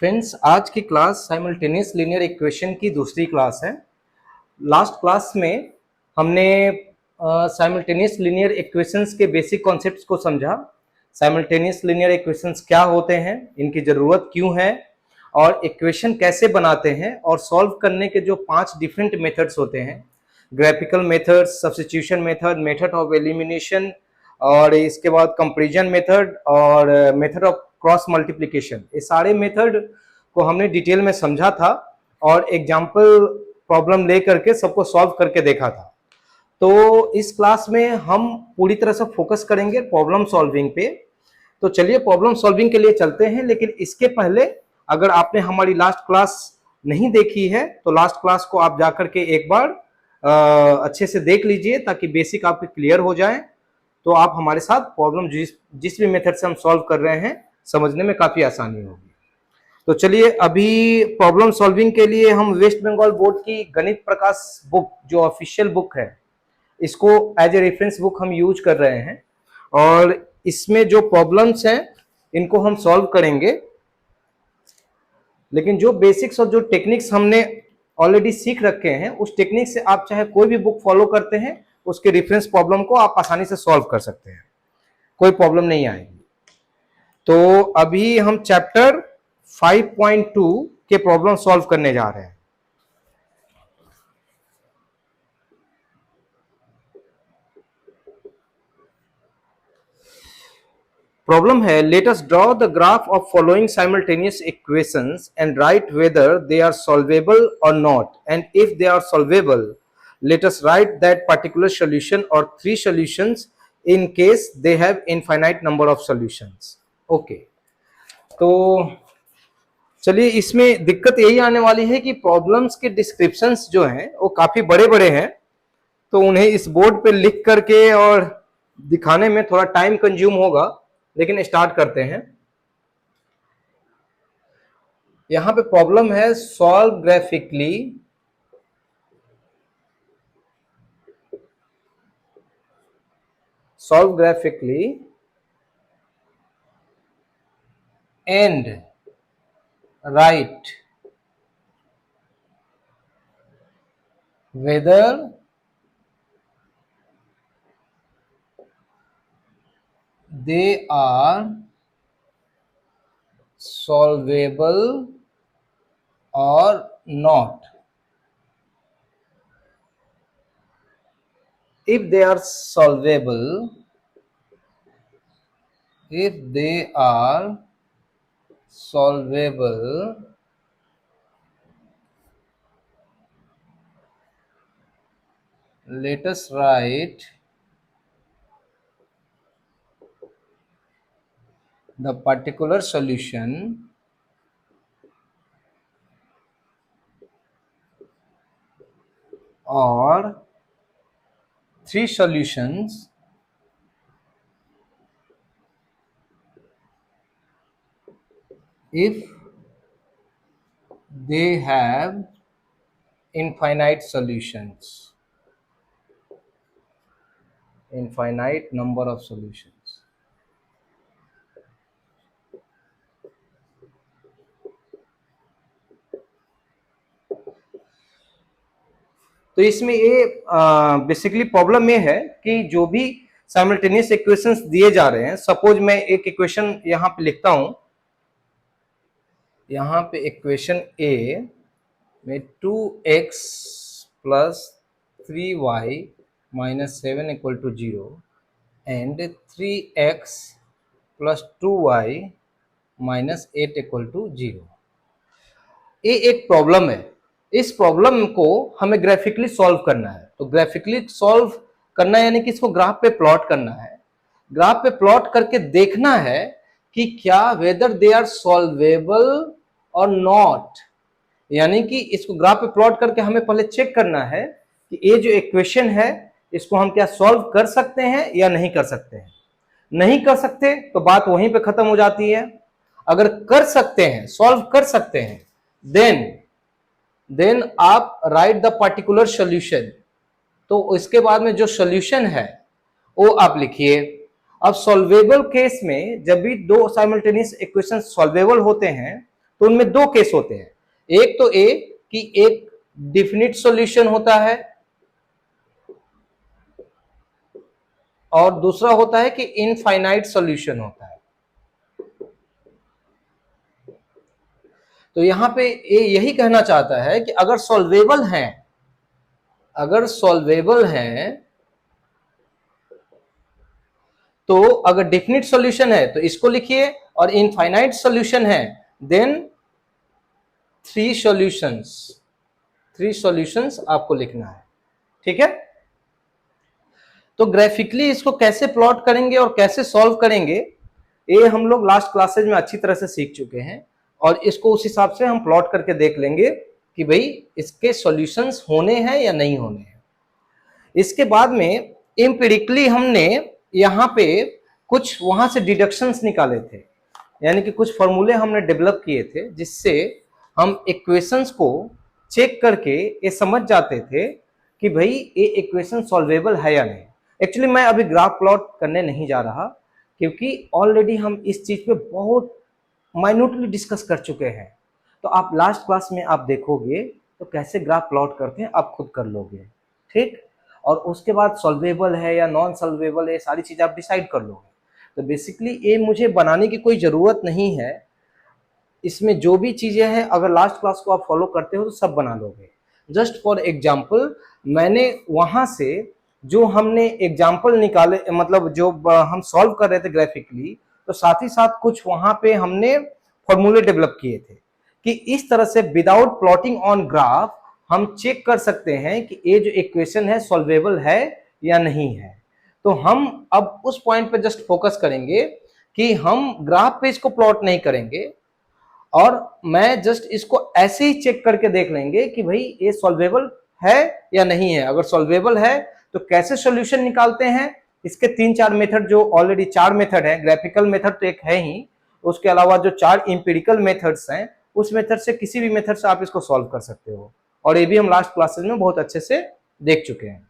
Friends, आज की class simultaneous linear equation की दूसरी क्लास है। लास्ट क्लास में हमने साइमल्टेनियस लीनियर इक्वेशंस के बेसिक कॉन्सेप्ट्स को समझा। साइमल्टेनियस लीनियर इक्वेशंस क्या होते हैं, इनकी ज़रूरत क्यों है और इक्वेशन कैसे बनाते हैं, और सॉल्व करने के जो 5 डिफरेंट मेथड्स होते हैं, graphical method, substitution method, method of elimination, और इसके बाद कंपैरिजन मेथड और मेथड ऑफ क्रॉस मल्टीप्लिकेशन। ये सारे मेथड को हमने डिटेल में समझा था और एग्जाम्पल प्रॉब्लम ले करके सबको सॉल्व करके देखा था। तो इस क्लास में हम पूरी तरह से फोकस करेंगे प्रॉब्लम सॉल्विंग पे। तो चलिए प्रॉब्लम सॉल्विंग के लिए चलते हैं, लेकिन इसके पहले अगर आपने हमारी लास्ट क्लास नहीं देखी है तो लास्ट क्लास को आप जाकर के एक बार अच्छे से देख लीजिए ताकि बेसिक आपके क्लियर हो जाए। तो आप हमारे साथ प्रॉब्लम जिस भी मेथड से हम सॉल्व कर रहे हैं समझने में काफी आसानी होगी। तो चलिए अभी प्रॉब्लम सॉल्विंग के लिए हम वेस्ट बंगाल बोर्ड की गणित प्रकाश बुक जो ऑफिशियल बुक है, इसको एज ए रेफरेंस बुक हम यूज कर रहे हैं और इसमें जो प्रॉब्लम्स हैं इनको हम सॉल्व करेंगे। लेकिन जो बेसिक्स और जो टेक्निक्स हमने ऑलरेडी सीख रखे हैं उस टेक्निक से आप चाहे कोई भी बुक फॉलो करते हैं, उसके रेफरेंस प्रॉब्लम को आप आसानी से सॉल्व कर सकते हैं, कोई प्रॉब्लम नहीं आएगी। तो अभी हम चैप्टर 5.2 के प्रॉब्लम सॉल्व करने जा रहे हैं। प्रॉब्लम है, let us draw the graph of following simultaneous equations and write whether they are solvable or not, and if they are solvable let us write that particular solution or 3 solutions in case they have infinite number of solutions. Okay, तो चलिए इसमें दिक्कत यही आने वाली है कि problems के डिस्क्रिप्शंस जो हैं वो काफी बड़े बड़े हैं, तो उन्हें इस बोर्ड पे लिख करके और दिखाने में थोड़ा टाइम कंज्यूम होगा। लेकिन स्टार्ट करते हैं। यहां पे प्रॉब्लम है, solve graphically and write whether they are solvable or not. If they are solvable, let us write the particular solution or 3 solutions if they have infinite solutions, infinite number of solutions. तो इसमें ये basically problem ये है कि जो भी simultaneous equations दिए जा रहे हैं, सपोज मैं एक इक्वेशन यहां पे लिखता हूं, यहां पे इक्वेशन ए में 2x plus 3y minus 7 equal to 0 and 3x plus 2y minus 8 equal to 0। ये एक प्रॉब्लम है। इस प्रॉब्लम को हमें ग्राफिकली सॉल्व करना है। तो ग्राफिकली सॉल्व करना यानी कि इसको ग्राफ पे प्लॉट करना है। ग्राफ पे प्लॉट करके देखना है कि क्या weather they are solvable or not, यानी कि इसको ग्राफ पे प्लॉट करके हमें पहले चेक करना है कि ये जो इक्वेशन है इसको हम क्या सॉल्व कर सकते हैं या नहीं कर सकते हैं। नहीं कर सकते तो बात वहीं पे खत्म हो जाती है। अगर कर सकते हैं, सॉल्व कर सकते हैं, देन आप राइट द पर्टिकुलर सॉल्यूशन। तो इसके बाद में जो सॉल्यूशन है वो आप लिखिए। अब सॉल्वेबल केस में जब भी दो साइमल्टेनियस इक्वेशन सॉल्वेबल होते हैं तो उनमें दो केस होते हैं, एक तो ए कि एक डिफिनिट सॉल्यूशन होता है और दूसरा होता है कि इनफाइनाइट सॉल्यूशन होता है। तो यहां पे ए यही कहना चाहता है कि अगर सॉल्वेबल है, अगर सॉल्वेबल है तो अगर डेफिनिट सॉल्यूशन है तो इसको लिखिए, और इनफाइनाइट सॉल्यूशन है देन थ्री सॉल्यूशंस आपको लिखना है। ठीक है, तो ग्राफिकली इसको कैसे प्लॉट करेंगे और कैसे सॉल्व करेंगे ये हम लोग लास्ट क्लासेज में अच्छी तरह से सीख चुके हैं, और इसको उस हिसाब से हम प्लॉट करके देख लेंगे कि भाई इसके सॉल्यूशंस होने हैं या नहीं होने हैं। इसके बाद में एम्पिरिकली हमने यहाँ पे कुछ वहां से डिडक्शंस निकाले थे, यानी कि कुछ फॉर्मूले हमने डेवलप किए थे जिससे हम इक्वेशंस को चेक करके ये समझ जाते थे कि भाई ये इक्वेशन सॉल्वेबल है या नहीं। एक्चुअली मैं अभी ग्राफ प्लॉट करने नहीं जा रहा क्योंकि ऑलरेडी हम इस चीज पे बहुत माइन्यूटली डिस्कस कर चुके हैं। तो आप लास्ट क्लास में आप देखोगे तो कैसे ग्राफ प्लॉट करते हैं आप खुद कर लोगे, ठीक। और उसके बाद सॉल्वेबल है या नॉन सॉल्वेबल है सारी चीज आप डिसाइड कर लोगे। तो बेसिकली ये मुझे बनाने की कोई जरूरत नहीं है, इसमें जो भी चीजें हैं अगर लास्ट क्लास को आप फॉलो करते हो तो सब बना लोगे। जस्ट फॉर एग्जाम्पल मैंने वहां से जो हमने एग्जाम्पल निकाले, मतलब जो हम सॉल्व कर रहे थे ग्राफिकली, तो साथ ही साथ कुछ वहां पे हमने फॉर्मूले डेवलप किए थे कि इस तरह से विदाउट प्लॉटिंग ऑन ग्राफ हम चेक कर सकते हैं कि ये जो इक्वेशन है सॉल्वेबल है या नहीं है। तो हम अब उस पॉइंट पे जस्ट फोकस करेंगे कि हम ग्राफ पे इसको प्लॉट नहीं करेंगे, और मैं जस्ट इसको ऐसे ही चेक करके देख लेंगे कि भाई ये सॉल्वेबल है या नहीं है। अगर सॉल्वेबल है तो कैसे सॉल्यूशन निकालते हैं, इसके 3-4 मेथड, जो ऑलरेडी 4 मेथड है, ग्राफिकल मेथड तो एक है ही, उसके अलावा जो 4 इंपेरिकल मेथड्स हैं उस मेथड से किसी भी मेथड से आप इसको सॉल्व कर सकते हो, और ये भी हम लास्ट क्लासेस में बहुत अच्छे से देख चुके हैं।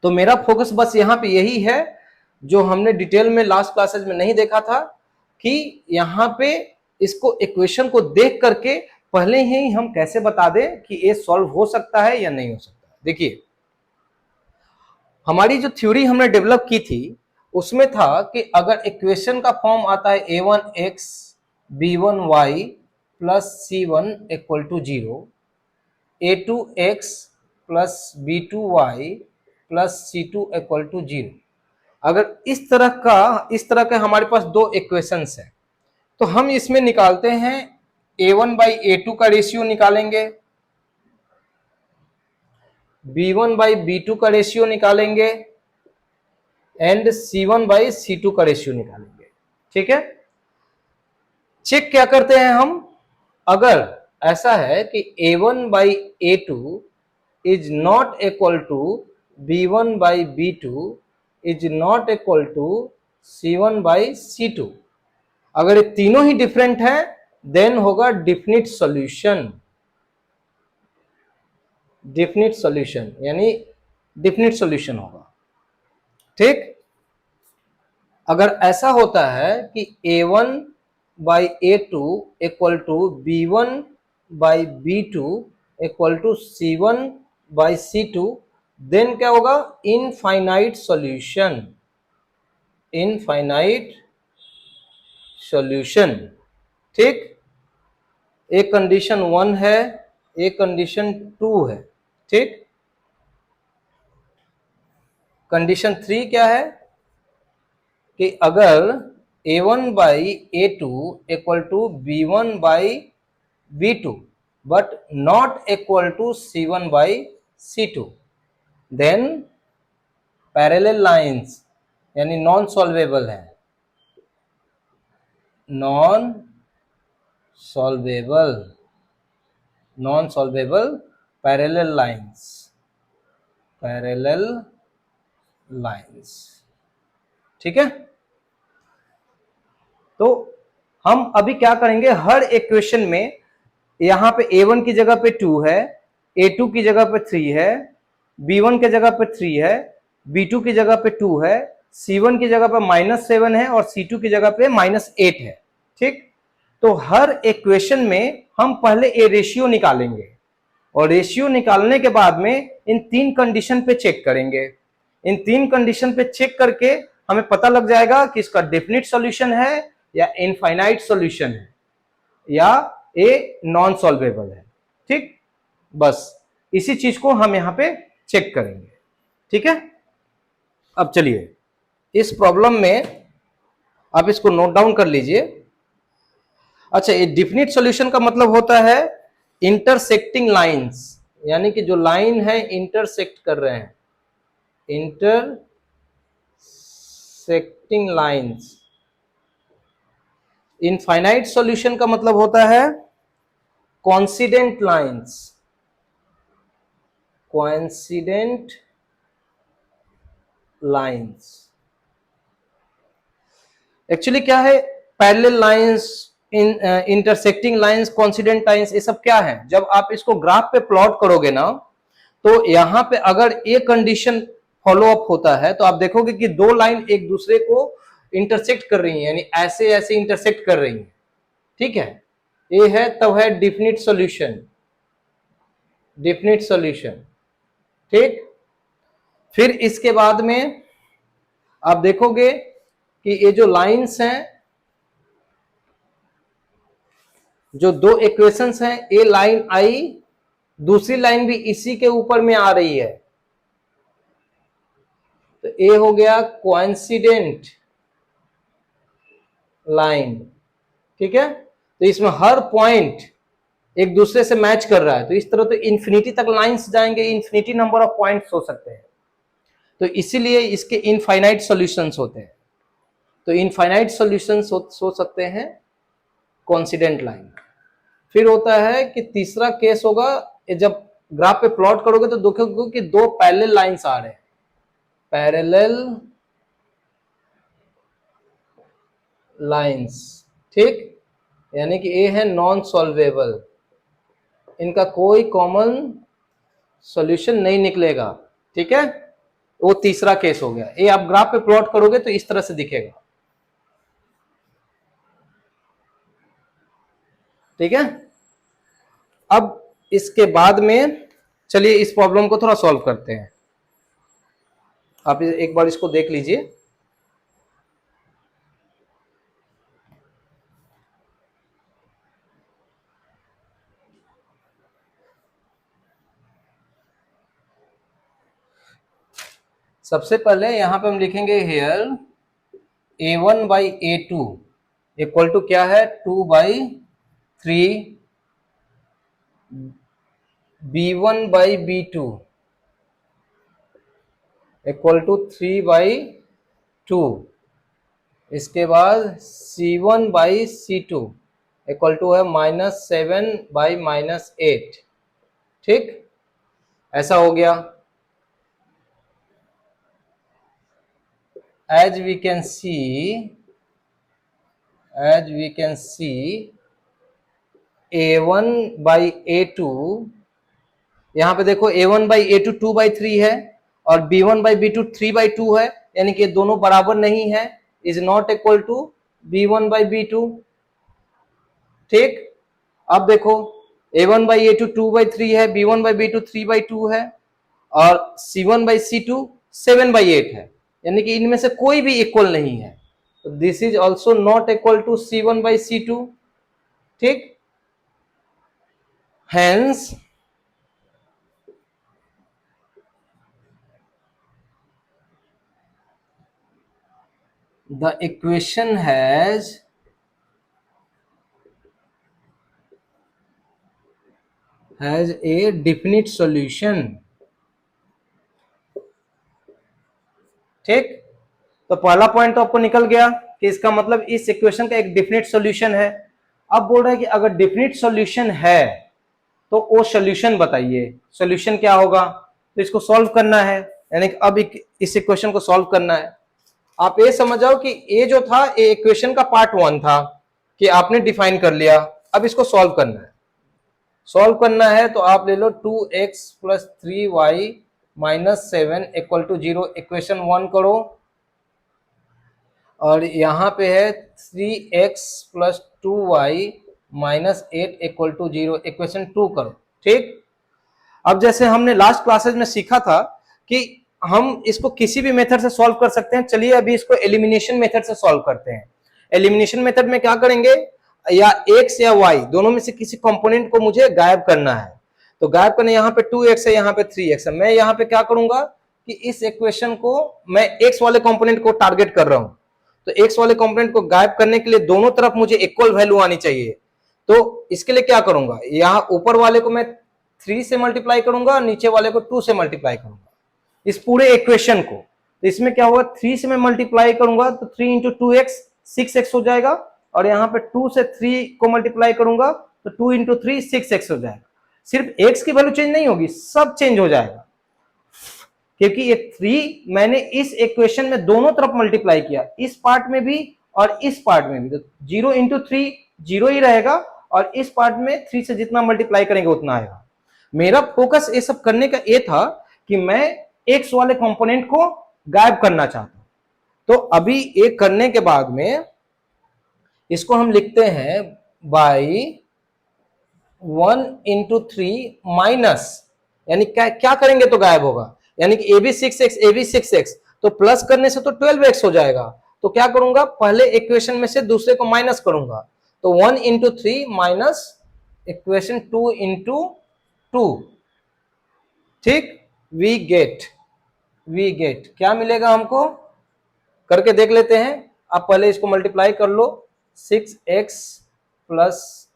तो मेरा फोकस बस यहाँ पे यही है जो हमने डिटेल में लास्ट क्लासेस में नहीं देखा था, कि यहाँ पे इसको इक्वेशन को देख करके पहले ही हम कैसे बता दें कि ये सॉल्व हो सकता है या नहीं हो सकता। देखिए हमारी जो थ्योरी हमने डेवलप की थी उसमें था कि अगर इक्वेशन का फॉर्म आता है a1x b1y plus c1 equal to 0, a2x plus b2y plus c2 equal to 0, अगर इस तरह का हमारे पास दो इक्वेशंस है तो हम इसमें निकालते हैं a1 बाई a2 का रेशियो निकालेंगे, b1 बाई b2 का रेशियो निकालेंगे एंड c1 बाई c2 का रेशियो निकालेंगे। ठीक है, चेक क्या करते हैं हम, अगर ऐसा है कि a1 by a2 is not equal to b1 by b2 is not equal to c1 by c2, अगर ये तीनों ही डिफरेंट है देन होगा डेफिनिट सॉल्यूशन, डेफिनिट सॉल्यूशन यानी डेफिनिट सॉल्यूशन होगा। ठीक, अगर ऐसा होता है कि a1 by a2 equal to b1 by b2 equal to c1 by c2, then क्या होगा, इनफाइनाइट सॉल्यूशन, इनफाइनाइट सॉल्यूशन। ठीक, एक कंडीशन 1 है, एक कंडीशन 2 है। ठीक, कंडीशन 3 क्या है कि अगर a1 by a2 equal to b1 by b2 but not equal to c1 by c2, then parallel lines यानी नॉन सॉल्वेबल है, non solvable, non solvable parallel lines, parallel lines. ठीक है, तो हम अभी क्या करेंगे, हर इक्वेशन में यहां पे a1 की जगह पे 2 है, a2 की जगह पे 3 है, b1 की जगह पे 3 है, b2 की जगह पे 2 है, c1 की जगह पे -7 है और c2 की जगह पे -8 है। ठीक, तो हर इक्वेशन में हम पहले ए रेशियो निकालेंगे और रेशियो निकालने के बाद में इन तीन कंडीशन पे चेक करेंगे। इन तीन कंडीशन पे चेक करके हमें पता लग जाएगा कि इसका डेफिनिट सॉल्यूशन है या इनफाइनाइट सॉल्यूशन है या ए नॉन सॉल्वेबल है। ठीक, बस इसी चीज को हम यहां पे चेक करेंगे। ठीक है, अब चलिए इस प्रॉब्लम में आप इसको नोट डाउन कर लीजिए। अच्छा, ये डेफिनिट सॉल्यूशन का मतलब होता है इंटरसेक्टिंग लाइंस, यानी कि जो लाइन है इंटरसेक्ट कर रहे हैं, इंटरसेक्टिंग लाइंस। इनफाइनाइट सॉल्यूशन का मतलब होता है coincident lines, coincident lines. Actually क्या है, parallel lines, intersecting lines, coincident lines, ये सब क्या है? जब आप इसको ग्राफ पे प्लॉट करोगे ना, तो यहां पे अगर ये कंडीशन फॉलो अप होता है तो आप देखोगे कि दो लाइन एक दूसरे को इंटरसेक्ट कर रही हैं, यानी ऐसे ऐसे इंटरसेक्ट कर रही हैं। ठीक है, ये है तब है डेफिनिट सॉल्यूशन, डेफिनिट सॉल्यूशन। ठीक, फिर इसके बाद में आप देखोगे कि ये जो लाइंस हैं, जो दो इक्वेशंस हैं, ए लाइन आई, दूसरी लाइन भी इसी के ऊपर में आ रही है, तो ए हो गया कोइंसिडेंट लाइन। ठीक है, तो इसमें हर पॉइंट एक दूसरे से मैच कर रहा है, तो इस तरह तो इन्फिनिटी तक लाइंस जाएंगे, इन्फिनिटी नंबर ऑफ पॉइंट्स हो सकते हैं, तो इसीलिए इसके इनफाइनाइट सॉल्यूशंस होते हैं। तो इनफाइनाइट सॉल्यूशंस हो सकते हैं कोइंसिडेंट लाइन। फिर होता है कि तीसरा केस होगा, जब ग्राफ पे प्लॉट करोगे तो देखोगे कि दो पैरेलल लाइंस आ रहे हैं, पैरेलल लाइंस। ठीक, यानी कि ए है नॉन सॉल्वेबल, इनका कोई कॉमन सॉल्यूशन नहीं निकलेगा। ठीक है, वो तीसरा केस हो गया। ये आप ग्राफ पे प्लॉट करोगे तो इस तरह से दिखेगा। ठीक है, अब इसके बाद में चलिए इस प्रॉब्लम को थोड़ा सॉल्व करते हैं। आप एक बार इसको देख लीजिए। सबसे पहले यहां पे हम लिखेंगे hair a1 by a2 equal to क्या है, 2/3 b1 by b2 equal to 3/2। इसके बाद c1 by c2 equal to है -7/-8। ठीक, ऐसा हो गया। as we can see a1 by a2, यहां पे देखो a1 बाई a2 2/3 है और b1 बाई b2 3/2 है, यानी कि दोनों बराबर नहीं है, is not equal to b1 by b2। ठीक, अब देखो a1 बाई a2 2/3 है, b1 बाई b2 3/2 है और c1 बाई c2 7/8 है, यानी कि इनमें से कोई भी इक्वल नहीं है, तो this is also not equal to c1 by c2। ठीक, hence the equation has a definite solution। ठीक, तो पहला पॉइंट तो आपको निकल गया कि इसका मतलब इस इक्वेशन का एक डेफिनेट सॉल्यूशन है। अब बोल रहा है कि अगर डेफिनेट सॉल्यूशन है तो वो सॉल्यूशन बताइए, सॉल्यूशन क्या होगा, तो इसको सॉल्व करना है, यानी कि अब इस इक्वेशन को सॉल्व करना है। आप ये समझ जाओ कि ये जो था ये इक्वेशन का पार्ट 1 था कि आपने डिफाइन कर लिया, अब इसको सॉल्व करना है। सॉल्व करना है तो आप ले लो 2x plus 3y minus 7 equal to 0, equation 1 करो, और यहां पे है 3x plus 2y minus 8 equal to 0 equation 2 करो। ठीक, अब जैसे हमने लास्ट क्लासेज में सीखा था कि हम इसको किसी भी मेथड से सॉल्व कर सकते हैं। चलिए अभी इसको एलिमिनेशन मेथड से सॉल्व करते हैं। एलिमिनेशन मेथड में क्या करेंगे, या x या y दोनों में से किसी कंपोनेंट को मुझे गायब करना है। तो गायब करने, यहाँ पे 2x है, यहाँ पे 3x है। मैं यहाँ पे क्या करूंगा कि इस इक्वेशन को मैं x वाले कंपोनेंट को टारगेट कर रहा हूं, तो x वाले कंपोनेंट को गायब करने के लिए दोनों तरफ मुझे इक्वल वैल्यू आनी चाहिए। तो इसके लिए क्या करूंगा, यहाँ ऊपर वाले को मैं 3 से मल्टीप्लाई करूंगा, नीचे वाले को 2 से मल्टीप्लाई करूंगा इस पूरे इक्वेशन को। तो इसमें क्या होगा, 3 से मैं मल्टीप्लाई करूंगा तो 3 इंटू 2x 6x हो जाएगा, और यहाँ पे 2 से 3 को मल्टीप्लाई करूंगा तो 2 इंटू 3 6x हो जाएगा। सिर्फ x की वैल्यू चेंज नहीं होगी, सब चेंज हो जाएगा, क्योंकि ये 3 मैंने इस इक्वेशन में दोनों तरफ मल्टीप्लाई किया, इस पार्ट में भी और इस पार्ट में भी। तो 0 इंटू 3 0 ही रहेगा, और इस पार्ट में 3 से जितना मल्टीप्लाई करेंगे उतना आएगा। मेरा फोकस ये सब करने का ये था कि मैं x वाले कंपोनेंट को गायब करना चाहता हूं। तो अभी ये करने के बाद में इसको हम लिखते हैं बाई 1 इंटू 3 माइनस, यानी क्या करेंगे तो गायब होगा, यानी कि ab 6x तो प्लस करने से तो 12x हो जाएगा। तो क्या करूंगा, पहले इक्वेशन में से दूसरे को माइनस करूंगा, तो 1 इंटू 3 माइनस इक्वेशन 2 इंटू 2। ठीक, वी गेट क्या मिलेगा हमको, करके देख लेते हैं। आप पहले इसको मल्टीप्लाई कर लो, 6x plus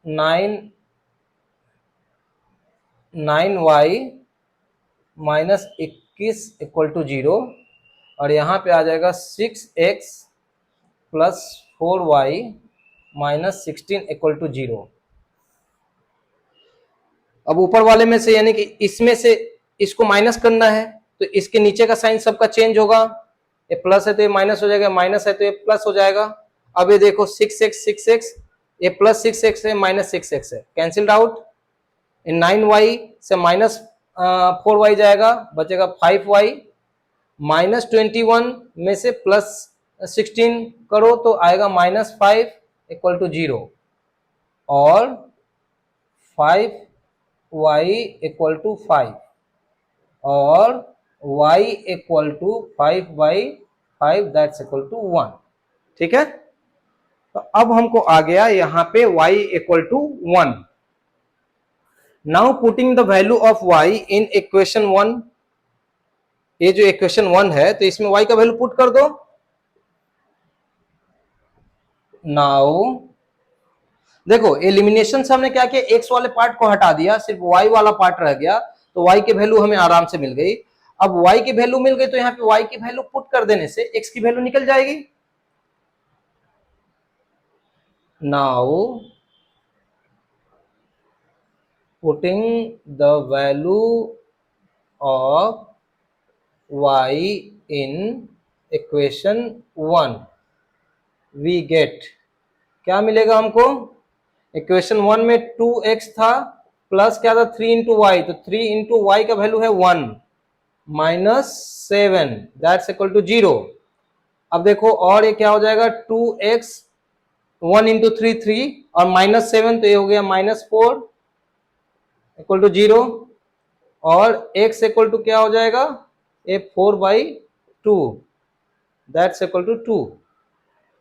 9y minus 21 equal to 0, और यहां पे आ जाएगा 6x plus 4y minus 16 equal to 0। अब ऊपर वाले में से, यानी कि इसमें से इसको माइनस करना है, तो इसके नीचे का साइन सबका चेंज होगा। ये प्लस है तो ये माइनस हो जाएगा, माइनस है तो ये प्लस हो जाएगा। अब ये देखो 6x, ये प्लस 6x है, माइनस 6x है, कैंसिल्ड आउट। 9y से माइनस 4y जाएगा, बचेगा 5y, माइनस 21 में से प्लस 16 करो तो आएगा माइनस 5 इक्वल टू 0, और 5y इक्वल टू 5, और y equal to 5/5 that's equal to 1। ठीक है, तो अब हमको आ गया यहां पे y equal to 1। Now putting the value of y in equation 1, ये जो इक्वेशन 1 है तो इसमें y का वैल्यू पुट कर दो। नाउ देखो, एलिमिनेशन से हमने क्या किया, x वाले पार्ट को हटा दिया, सिर्फ y वाला पार्ट रह गया, तो y की वैल्यू हमें आराम से मिल गई। अब y की वैल्यू मिल गई तो यहाँ पे y की वैल्यू पुट कर देने से x की वैल्यू निकल जाएगी। Now putting the value of y in equation 1 we get, क्या मिलेगा हमको, इक्वेशन 1 में 2x था, प्लस क्या था 3 इंटू वाई, तो 3 इंटू वाई का वैल्यू है 1 माइनस 7 दैट्स इक्वल टू 0। अब देखो, और ये क्या हो जाएगा, 2x 1 इंटू 3 और माइनस 7, तो ये हो गया माइनस 4 इक्वल टू 0, और x इक्वल टू क्या हो जाएगा, ये 4/2 दैट्स इक्वल टू 2।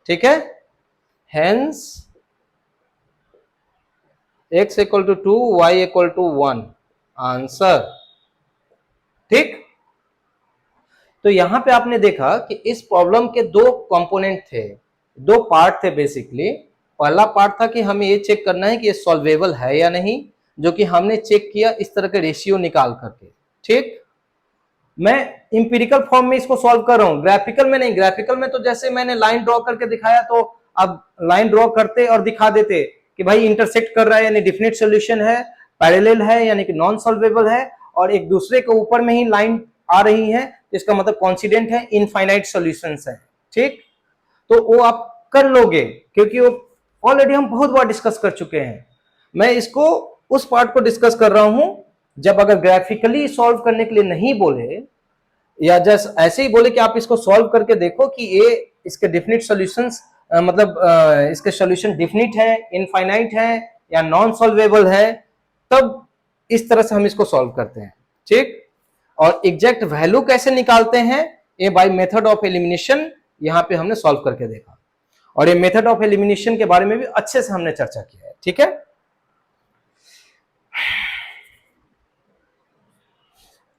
ठीक है, hence x equal to 2, y equal to 1 answer. ठीक, तो यहां पे आपने देखा कि इस प्रॉब्लम के दो कंपोनेंट थे, दो पार्ट थे बेसिकली। पहला पार्ट था कि हमें ये चेक करना है कि ये सॉल्वेबल है या नहीं, जो कि हमने चेक किया इस तरह के रेशियो निकाल करके। ठीक, मैं इंपिरिकल फॉर्म में इसको सॉल्व कर रहा हूं, ग्राफिकल में नहीं। ग्राफिकल में तो जैसे मैंने लाइन ड्रॉ करके दिखाया, तो अब लाइन ड्रॉ करते और दिखा देते कि भाई इंटरसेक्ट कर रहा है यानी डिफिनिट सॉल्यूशन है, पैरेलल है यानी कि नॉन सॉल्वेबल है, और एक दूसरे के ऊपर में ही लाइन आ रही है, इसका मतलब कॉन्सिडेंट है, इनफाइनाइट सॉल्यूशंस है। ठीक, तो वो आप कर लोगे, क्योंकि वो ऑलरेडी हम बहुत बार डिस्कस कर चुके हैं। मैं इसको उस पार्ट को डिस्कस कर रहा हूं जब अगर ग्राफिकली सॉल्व करने के लिए नहीं बोले, या जस्ट ऐसे ही बोले कि आप इसको सॉल्व करके देखो कि ये इसके डेफिनिट सॉल्यूशंस इसके सॉल्यूशन डिफिनिट है, इनफाइनाइट है या नॉन सॉल्वेबल है, तब इस तरह से हम इसको सॉल्व करते हैं। ठीक, और एग्जैक्ट वैल्यू कैसे निकालते हैं, ये बाय मेथड ऑफ एलिमिनेशन यहां पे हमने सॉल्व करके देखा, और ये मेथड ऑफ एलिमिनेशन के बारे में भी अच्छे से हमने चर्चा किया है। ठीक है,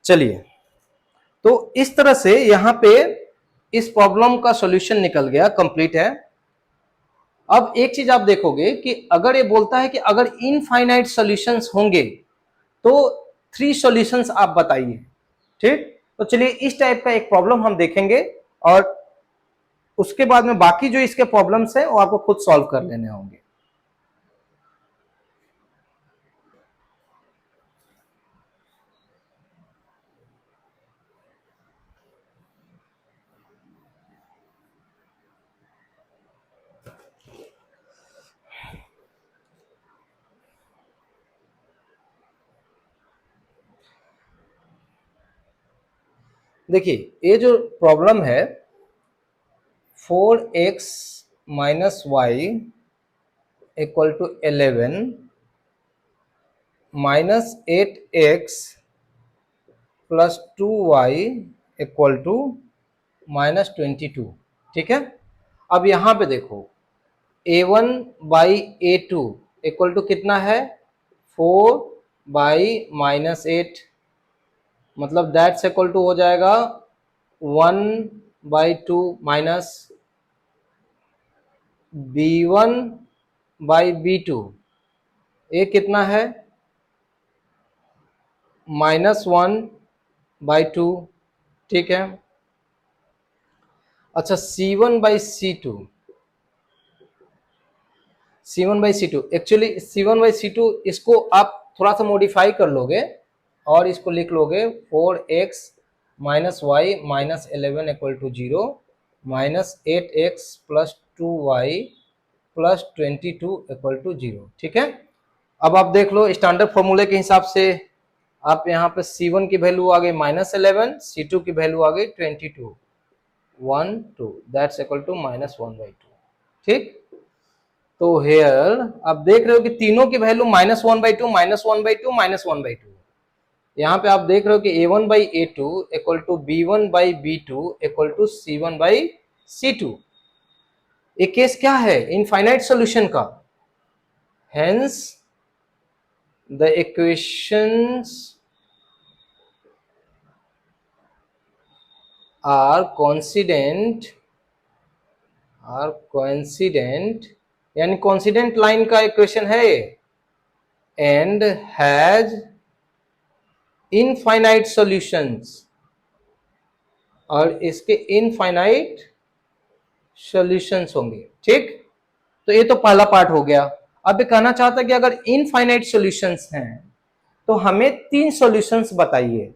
चलिए, तो इस तरह से यहां पे इस प्रॉब्लम का सॉल्यूशन निकल गया, कंप्लीट है। अब एक चीज आप देखोगे कि अगर ये बोलता है कि अगर इनफाइनाइट सॉल्यूशंस होंगे तो 3 सॉल्यूशंस आप बताइए। ठीक, तो चलिए इस टाइप का एक प्रॉब्लम हम देखेंगे, और उसके बाद में बाकी जो इसके प्रॉब्लम्स है वो आपको खुद सॉल्व कर लेने होंगे। देखिए, ये जो प्रॉब्लम है 4x minus y equal to 11 minus 8x plus 2y equal to minus 22। ठीक है, अब यहां पे देखो a1 by a2 equal to कितना है, 4 बाई माइनस 8, मतलब दैट्स इक्वल टू हो जाएगा 1/2 माइनस b1 बाई b2, ये कितना है, -1/2। ठीक है, अच्छा c1/c2 एक्चुअली c1/c2 इसको आप थोड़ा सा मॉडिफाई कर लोगे और इसको लिख लोगे 4x minus y minus 11 equal to 0 minus 8x plus 2y plus 22 equal to 0। ठीक है, अब आप देख लो स्टैंडर्ड फॉर्मूले के हिसाब से आप यहाँ पे c1 की वैल्यू आ गई -11, c2 की वैल्यू आ गई 22, 1 2 दैट्स इक्वल टू -1/2। ठीक, तो हेयर आप देख रहे हो कि तीनों की वैल्यू -1/2 -1/2 -1/2। यहाँ पे आप देख रहे हो कि a1/a2 equal to b1/b2 equal to c1/c2। ये केस क्या है, इनफाइनाइट सॉल्यूशन का, hence the equations are coincident यानी कोइंसिडेंट लाइन का इक्वेशन है ये, एंड हैज इनफाइनाइट सॉल्यूशंस, और इसके इनफाइनाइट सॉल्यूशंस होंगे। ठीक, तो ये तो पहला पार्ट हो गया। अब ये कहना चाहता है कि अगर इनफाइनाइट सॉल्यूशंस हैं तो हमें 3 सॉल्यूशंस बताइए,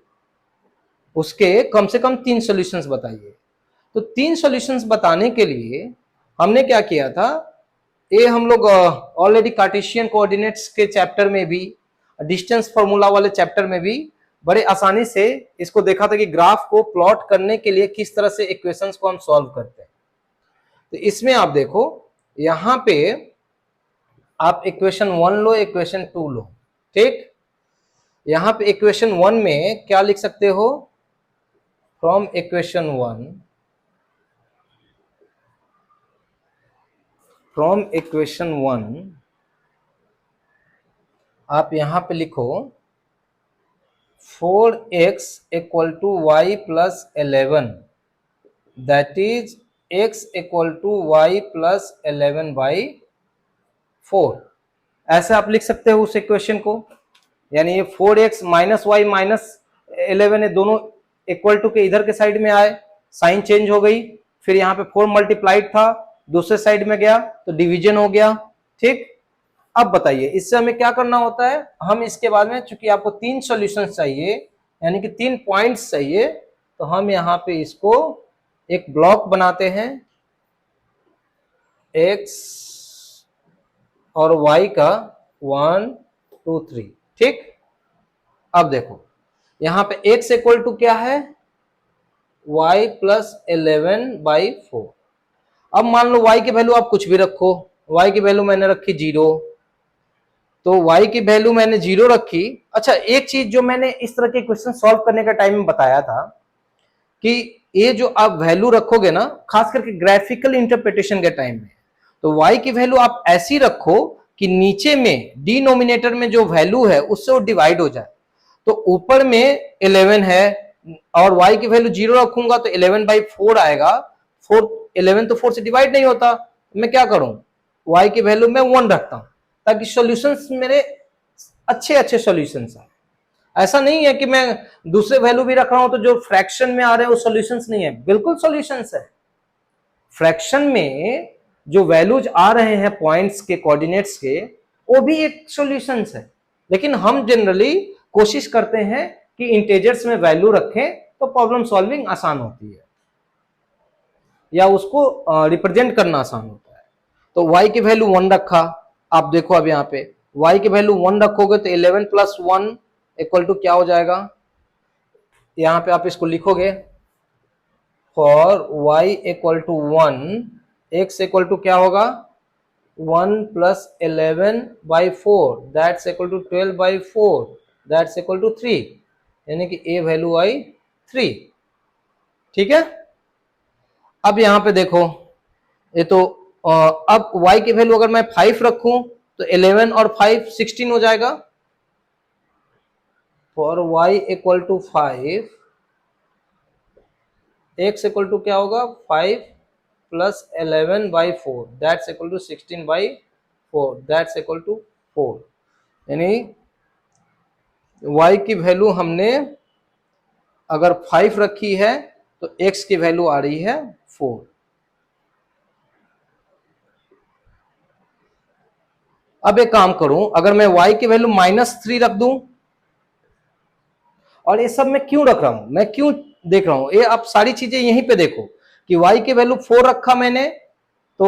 उसके कम से कम 3 सॉल्यूशंस बताइए। तो 3 सॉल्यूशंस बताने के लिए हमने क्या किया था, ये हम लोग ऑलरेडी कार्टेशियन कोऑर्डिनेट्स के चैप्टर में भी, डिस्टेंस फॉर्मूला वाले चैप्टर में भी बड़े आसानी से इसको देखा था कि ग्राफ को प्लॉट करने के लिए किस तरह से इक्वेशंस को हम सॉल्व करते हैं। तो इसमें आप देखो यहां पे आप इक्वेशन 1 लो, इक्वेशन 2 लो। ठीक, यहां पे इक्वेशन 1 में क्या लिख सकते हो, फ्रॉम इक्वेशन 1 आप यहां पे लिखो 4x equal to y plus 11, that is x equal to y plus 11/4। ऐसे आप लिख सकते हो उस इक्वेशन को, यानी ये 4x माइनस वाई माइनस 11 है, दोनों इक्वल टू के इधर के साइड में आए, साइन चेंज हो गई, फिर यहाँ पे 4 मल्टीप्लाइड था, दूसरे साइड में गया तो डिवीजन हो गया। ठीक, अब बताइए इससे हमें क्या करना होता है, हम इसके बाद में चूंकि आपको 3 सॉल्यूशंस चाहिए यानी कि 3 पॉइंट्स चाहिए, तो हम यहाँ पे इसको एक ब्लॉक बनाते हैं x और y का 1 2 3। ठीक, अब देखो यहां पे x इक्वल टू क्या है, y प्लस 11/4। अब मान लो y की वैल्यू आप कुछ भी रखो, y की वैल्यू मैंने रखी 0, तो y की वैल्यू मैंने 0 रखी। अच्छा, एक चीज जो मैंने इस तरह के क्वेश्चन सॉल्व करने का टाइम में बताया था कि ये जो आप वैल्यू रखोगे ना, खास करके ग्राफिकल इंटरप्रिटेशन के टाइम में, तो y की वैल्यू आप ऐसी रखो कि नीचे में डिनोमिनेटर में जो वैल्यू है उससे वो डिवाइड हो जाए। तो ऊपर में 11 है और y की वैल्यू 0 रखूंगा तो 11/4 आएगा। 4 11 तो 4 से डिवाइड नहीं होता, मैं क्या करूं, y की वैल्यू में 1 रखता हूं ताकि सॉल्यूशंस मेरे अच्छे अच्छे सॉल्यूशंस आए। ऐसा नहीं है कि मैं दूसरे वैल्यू भी रख रहा हूं तो जो फ्रैक्शन में आ रहे हैं वो सॉल्यूशंस नहीं है, बिल्कुल सॉल्यूशंस है। फ्रैक्शन में जो वैल्यूज आ रहे हैं पॉइंट्स के, कोऑर्डिनेट्स के, वो भी एक सॉल्यूशंस है। लेकिन हम जनरली कोशिश करते हैं कि इंटेजर्स में वैल्यू रखें तो प्रॉब्लम सॉल्विंग आसान होती है या उसको रिप्रेजेंट करना आसान होता है। तो y की वैल्यू 1 रखा, आप देखो अब यहाँ पे y की वैल्यू 1 रखोगे तो 11 + 1 = क्या हो जाएगा, यहाँ पे आप इसको लिखोगे फॉर y = 1, x = क्या होगा 1 + 11/4 दैट्स = 12/4 दैट्स = 3, यानी कि a वैल्यू आई 3। ठीक है, अब यहां पे देखो ये तो अब y की वैल्यू अगर मैं 5 रखूं तो 11 और 5 16 हो जाएगा। फॉर y = 5, x = क्या होगा 5 + 11/4 दैट्स = 16/4 दैट्स = 4, यानी y की वैल्यू हमने अगर 5 रखी है तो x की वैल्यू आ रही है 4। अब एक काम करूं, अगर मैं y की वैल्यू -3 रख दूं, और ये सब मैं क्यों रख रहा हूं, मैं क्यों देख रहा हूं, ये आप सारी चीजें यहीं पे देखो कि y की वैल्यू 4 रखा मैंने, तो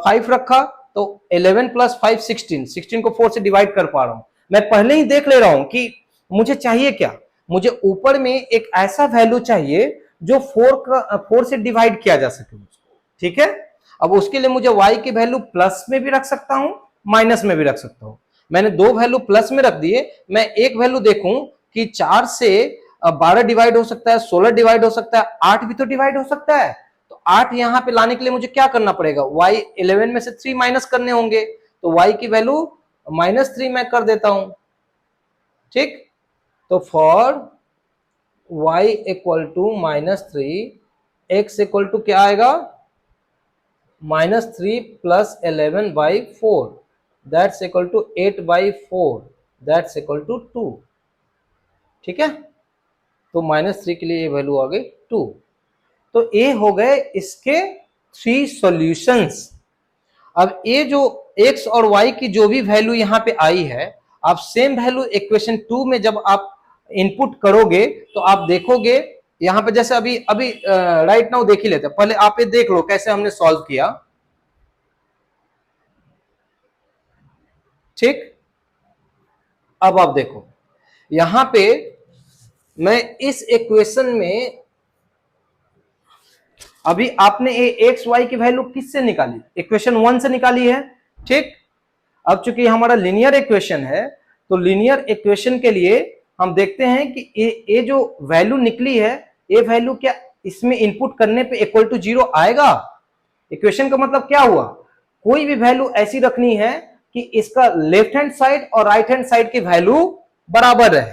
5 रखा, तो 11 + 5 16, 16 को 4 से डिवाइड कर पा रहा हूं। मैं पहले ही देख ले रहा हूं कि मुझे चाहिए क्या, मुझे ऊपर में एक ऐसा वैल्यू चाहिए जो 4 से डिवाइड किया जा सके उसको। ठीक है, अब उसके लिए मुझे y की वैल्यू प्लस में भी रख सकता हूं, माइनस में भी रख सकता हूं। मैंने दो वैल्यू प्लस में रख दिए, मैं एक वैल्यू देखूं कि 4 से 12 डिवाइड हो सकता है, 16 डिवाइड हो सकता है, 8 भी तो डिवाइड हो सकता है। तो 8 यहां पे लाने के लिए मुझे क्या करना पड़ेगा, y 11 में से 3 माइनस करने होंगे, तो y की वैल्यू -3 मैं कर देता हूं। ठीक, तो फॉर y = -3, x = क्या आएगा -3 + 11/4 दैट्स = 8/4 दैट्स = 2। ठीक है, तो -3 के लिए ये वैल्यू आ गई 2। तो ये हो गए इसके 3 सॉल्यूशंस। अब ये जो x और y की जो भी वैल्यू यहां पे आई है, आप सेम वैल्यू इक्वेशन 2 में जब आप इनपुट करोगे तो आप देखोगे यहां पे, जैसे अभी अभी राइट नाउ देख ही लेते हैं, पहले आप ये देख लो कैसे हमने सॉल्व किया। ठीक, अब आप देखो यहां पे मैं इस इक्वेशन में, अभी आपने ये एक्स वाई की वैल्यू किससे निकाली, इक्वेशन 1 से निकाली है। ठीक, अब चूंकि हमारा लीनियर इक्वेशन है तो लीनियर इक्वेशन के लिए हम देखते हैं कि ये जो वैल्यू निकली है, ये वैल्यू क्या इसमें इनपुट करने पे इक्वल टू 0 आएगा। इक्वेशन का मतलब क्या हुआ, कोई भी वैल्यू ऐसी रखनी है कि इसका लेफ्ट हैंड साइड और राइट हैंड साइड की वैल्यू बराबर रहे।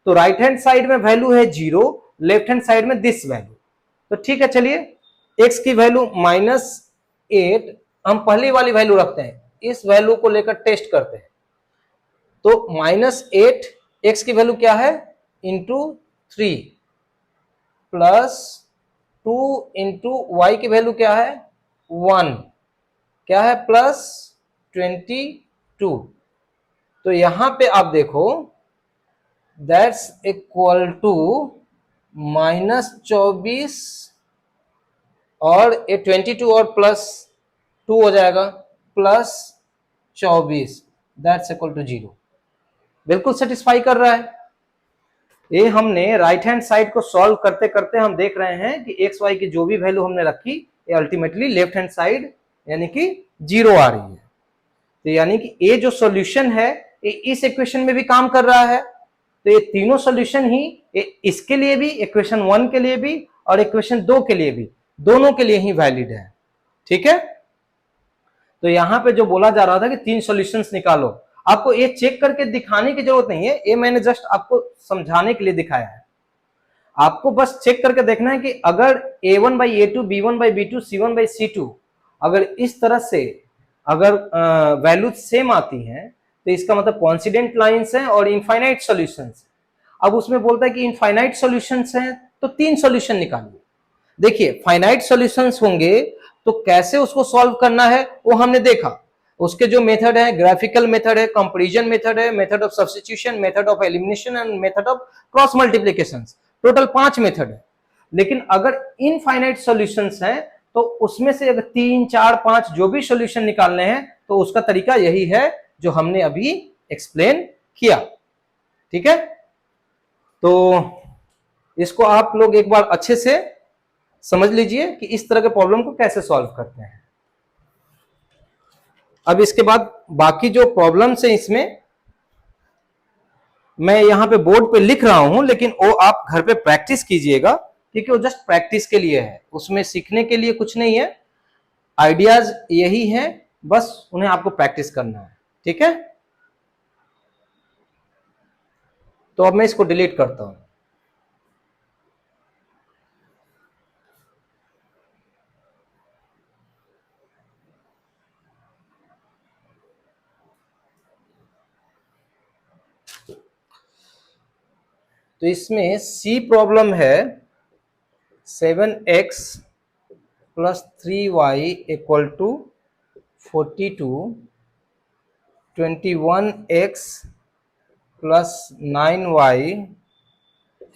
तो राइट हैंड साइड में वैल्यू है 0, लेफ्ट हैंड साइड में दिस वैल्यू। तो ठीक है, चलिए x की वैल्यू -8 हम पहली वाली वैल्यू रखते हैं, इस वैल्यू को लेकर टेस्ट करते हैं। तो -8 x की वैल्यू क्या है इंटू 3 प्लस 2 इंटू y की वैल्यू क्या है 1, क्या है प्लस 22। तो यहां पे आप देखो दैट्स इक्वल टू -24 और ये 22 और +2 हो जाएगा +24 दैट्स इक्वल टू 0। बिल्कुल सेटिस्फाई कर रहा है। ये हमने राइट हैंड साइड को सॉल्व करते करते हम देख रहे हैं कि एक्स वाई की जो भी वैल्यू हमने रखी ये अल्टीमेटली लेफ्ट हैंड साइड यानी कि 0 आ रही है। तो यानी कि ये जो सॉल्यूशन है ये इस इक्वेशन में भी काम कर रहा है। तो ये तीनों सॉल्यूशन ही इसके लिए भी, इक्वेशन 1 के लिए भी और इक्वेशन 2 के लिए भी, दोनों के लिए ही वैलिड है। ठीक है, तो यहां पे जो बोला जा रहा था कि 3 सॉल्यूशंस निकालो, आपको ये चेक करके दिखाने की जरूरत नहीं है, ये मैंने जस्ट आपको समझाने के लिए दिखाया है। आपको बस चेक करके देखना है कि अगर a1/a2, b1/b2, c1/c2 अगर इस तरह से अगर वैल्यू सेम आती है तो इसका मतलब कॉन्सिडेंट लाइंस है और इनफाइनाइट सॉल्यूशंस। अब उसमें बोलता है कि इनफाइनाइट सॉल्यूशंस हैं तो 3 सॉल्यूशन निकालिए। देखिए फाइनाइट सॉल्यूशंस होंगे तो कैसे उसको सॉल्व करना है वो हमने देखा। उसके जो मेथड है, ग्राफिकल मेथड है, कंपैरिजन मेथड है, method of substitution, method of elimination and method of cross multiplication. Total 5 method है। लेकिन अगर इनफाइनाइट सॉल्यूशंस हैं तो उसमें से अगर 3, 4, 5 जो भी सॉल्यूशन निकालने हैं तो उसका तरीका यही है जो हमने अभी एक्सप्लेन किया। ठीक है, तो इसको आप लोग एक बार अच्छे से समझ लीजिए कि इस तरह के प्रॉब्लम को कैसे सॉल्व करते हैं। अब इसके बाद बाकी जो प्रॉब्लम्स है इसमें मैं यहां पे बोर्ड पे लिख रहा हूं, लेकिन वो आप घर पे प्रैक्टिस कीजिएगा क्योंकि वो जस्ट प्रैक्टिस के लिए है, उसमें सीखने के लिए कुछ नहीं है। आइडियाज यही है, बस उन्हें आपको प्रैक्टिस करना है। ठीक है, तो अब मैं इसको डिलीट करता हूं। तो इसमें सी प्रॉब्लम है 7x plus 3y equal to 42, 21x plus 9y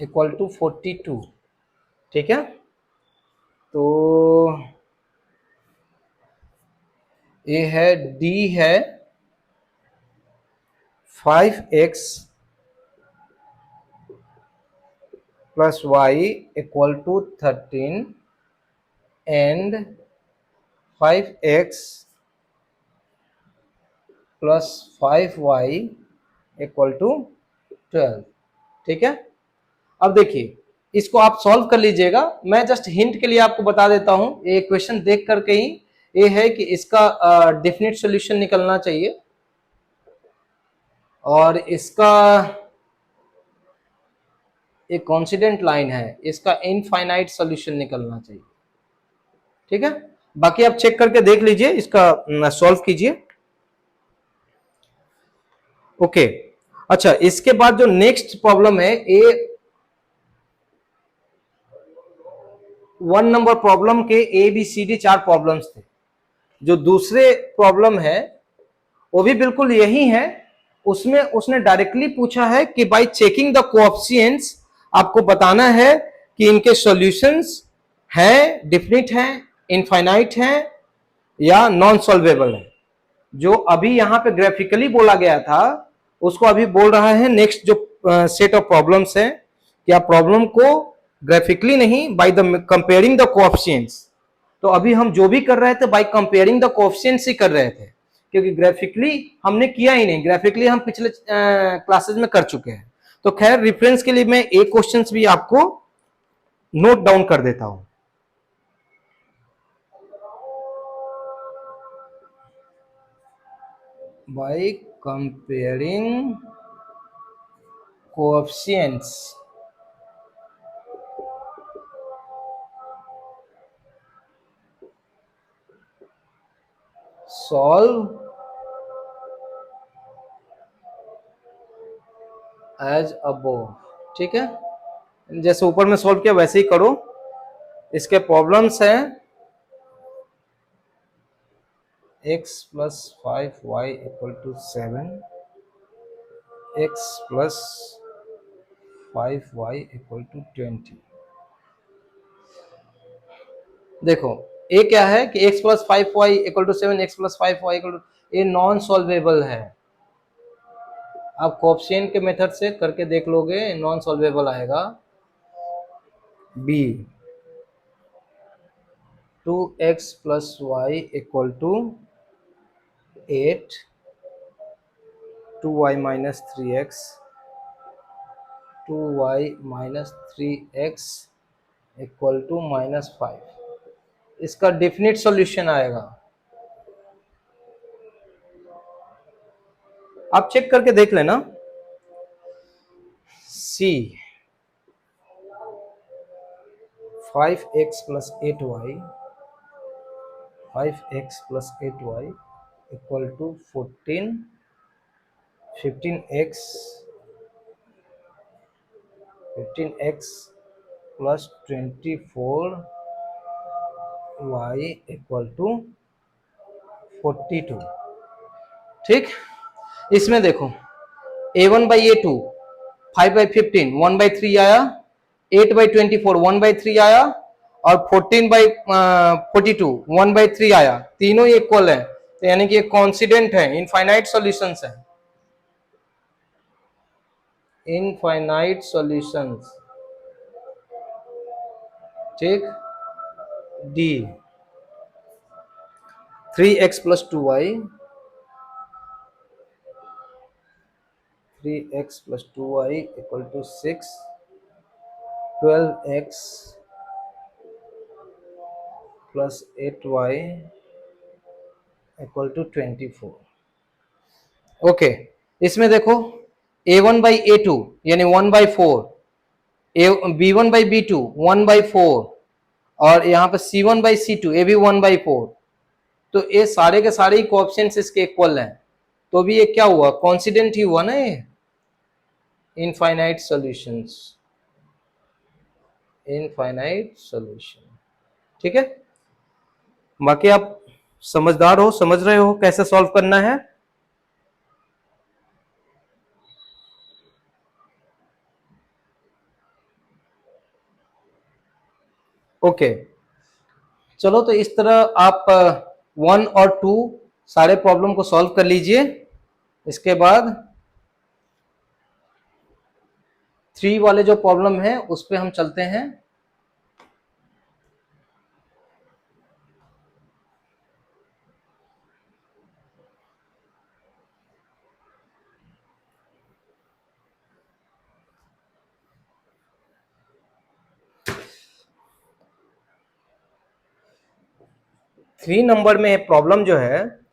equal to 42। ठीक है, तो ये है डी है 5x plus y equal to 13 and 5x plus 5y equal to 12। ठीक है, अब देखिए इसको आप सॉल्व कर लीजिएगा। मैं जस्ट हिंट के लिए आपको बता देता हूं, ये क्वेश्चन देख करके ही ये है कि इसका डेफिनेट सॉल्यूशन निकलना चाहिए और इसका एक कॉन्सिडेंट लाइन है, इसका इनफाइनाइट सॉल्यूशन निकलना चाहिए। ठीक है, बाकी आप चेक करके देख लीजिए, इसका सॉल्व कीजिए। ओके, अच्छा इसके बाद जो नेक्स्ट प्रॉब्लम है ये 1 नंबर प्रॉब्लम के ABCD 4 प्रॉब्लम्स थे। जो दूसरे प्रॉब्लम है वो भी बिल्कुल यही है, उसमें उसने डायरेक्टली पूछा है कि बाय चेकिंग द कोएफिशिएंट्स आपको बताना है कि इनके सॉल्यूशंस हैं, डेफिनिट हैं, इनफाइनाइट हैं या नॉन सॉल्वेबल है। जो अभी यहां पे ग्राफिकली बोला गया था उसको अभी बोल रहा है नेक्स्ट जो सेट ऑफ प्रॉब्लम्स है कि आप प्रॉब्लम को ग्राफिकली नहीं by the comparing the coefficients. तो अभी हम जो भी कर रहे थे बाय कंपेयरिंग द कोएफिशिएंट्स ही कर रहे थे, क्योंकि ग्राफिकली हमने किया ही नहीं, ग्राफिकली हम पिछले क्लासेस में कर चुके हैं। तो खैर रेफरेंस के लिए मैं एक क्वेश्चंस भी आपको नोट डाउन कर देता हूं। By comparing coefficients solve as above। ठीक है, जैसे ऊपर में सॉल्व किया वैसे ही करो। इसके प्रॉब्लम्स हैं x plus 5y equal to 7, x plus 5y equal to 20। देखो ये क्या है कि x plus 5y equal to 7, x plus 5y equal to, ये नॉन सॉल्वेबल है। आप कोएफिशिएंट के मेथड से करके देख लोगे, नॉन सॉल्वेबल आएगा B. 2x plus y equal to 8, 2y minus 3x, 2y minus 3x equal to -5। इसका डेफिनेट सॉल्यूशन आएगा, आप चेक करके देख लेना। C 5x plus 8y, 5x plus 8y equal to 14, 15x, 15x plus 24y equal to 42। ठीक, इसमें देखो a1 by a2 5 by 15 1 by 3 आया, 8 बाई 24 1 बाई 3 आया, और 14 बाई 42 1 बाई 3 आया, तीनों इक्वल है, तो यानी कि ये कॉन्सिडेंट है, इनफाइनाइट सॉल्यूशंस है, इनफाइनाइट सॉल्यूशंस। ठीक, D 3x plus 2y, 3x plus 2y equal to 6, 12x plus 8y equal to 24। Okay, इसमें देखो a1 बाई a2 यानी 1 by 4, b1 by b2 1 by 4, और यहाँ पे c1 बाई c2 ये भी 1 बाई 4, तो ये सारे के सारे ही कोएफिशिएंट्स इसके इक्वल हैं, तो भी ये क्या हुआ, कॉन्सिडेंट ही हुआ ना ये, इनफाइनाइट सॉल्यूशंस, इनफाइनाइट सॉल्यूशन। ठीक है, बाकी आप समझदार हो, समझ रहे हो कैसे सॉल्व करना है। ओके, चलो तो इस तरह आप 1 और 2 सारे प्रॉब्लम को सॉल्व कर लीजिए। इसके बाद 3 वाले जो प्रॉब्लम है उस पे हम चलते हैं। थ्री नंबर में प्रॉब्लम जो है,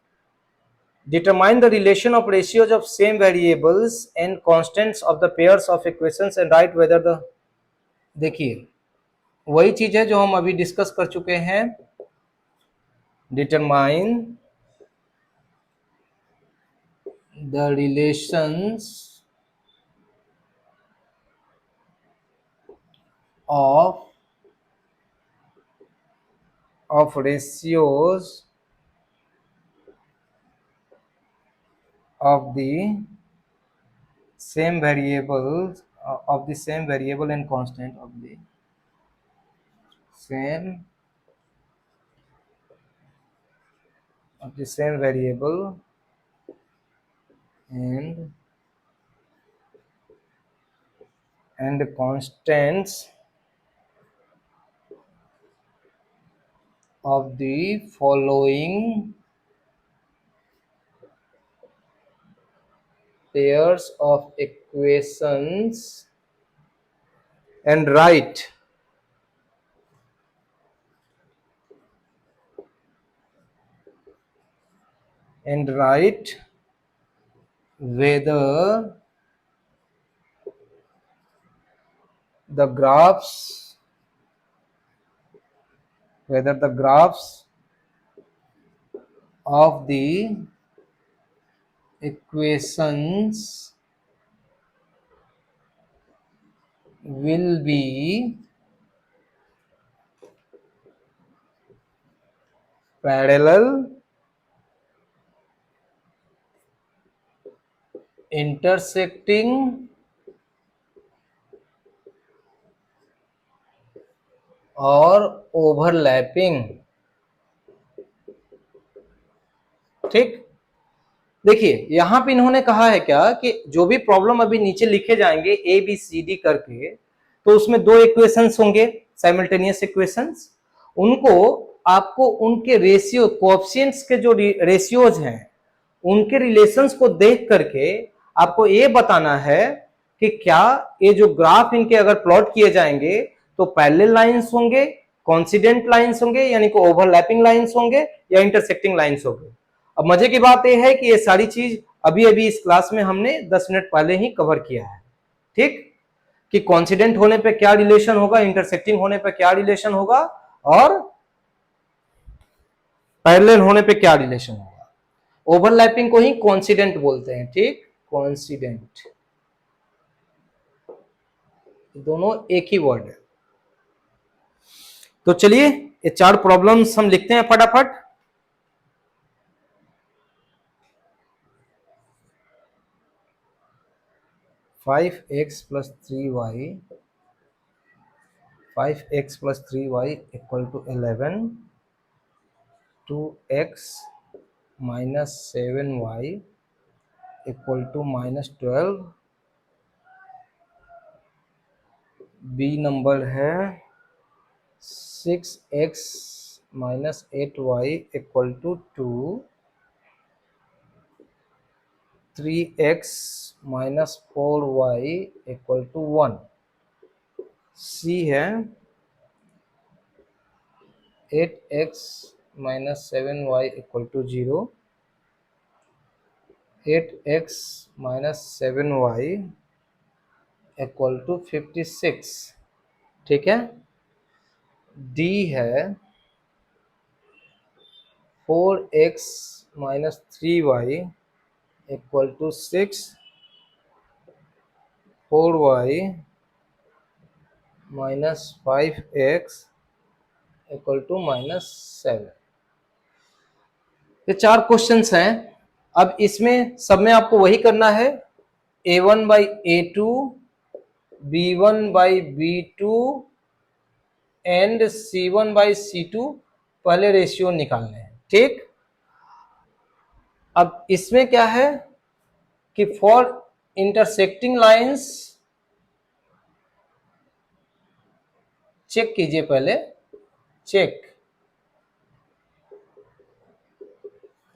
determine the relation of ratios of same variables and constants of the pairs of equations and write whether the, देखिए वही चीज है जो हम अभी डिस्कस कर चुके हैं। Determine the relations of ratios of the same variables of the same variable and constant of the same variable and constants of the following pairs of equations and write whether the graphs of the equations will be parallel, intersecting, और overlapping. ठीक, देखिए यहां पे इन्होंने कहा है क्या कि जो भी प्रॉब्लम अभी नीचे लिखे जाएंगे ए बी सी डी करके, तो उसमें दो इक्वेशंस होंगे, साइमल्टेनियस इक्वेशंस, उनको आपको उनके रेशियो कोएफिशिएंट्स के जो रेशियोज हैं उनके रिलेशंस को देख करके आपको ये बताना है कि क्या ये जो ग्राफ इनके अगर प्लॉट किए जाएंगे तो पैरेलल लाइंस होंगे, कोइंसिडेंट लाइंस होंगे यानी कि ओवरलैपिंग लाइंस होंगे या इंटरसेक्टिंग लाइंस होंगे। अब मजे की बात यह है कि ये सारी चीज अभी अभी इस क्लास में हमने 10 मिनट पहले ही कवर किया है। ठीक, कि कोइंसिडेंट होने पे क्या रिलेशन होगा, इंटरसेक्टिंग होने पे क्या रिलेशन होगा और पैरेलल होने पे क्या रिलेशन होगा। ओवरलैपिंग को ही कोइंसिडेंट बोलते हैं। ठीक, कोइंसिडेंट, दोनों एक ही वर्ड है। तो चलिए ये 4 प्रॉब्लम्स हम लिखते हैं फटाफट। Five x plus 3y equal to 11, 2x minus 7y equal to minus 12। B number है 6x minus 8y equal to 2, 3x minus 4y equal to 1। C है 8x minus 7y equal to 0, 8x minus 7y equal to 56। ठीक है। D है 4x minus 3y equal to 6, 4y minus 5x equal to minus 7। ये 4 questions हैं। अब इसमें सब में आपको वही करना है, a1 by a2, b1 by b2 and c1 by c2 पहले रेशियो निकालने हैं। ठीक, अब इसमें क्या है कि फॉर इंटरसेक्टिंग लाइंस चेक कीजिए पहले। चेक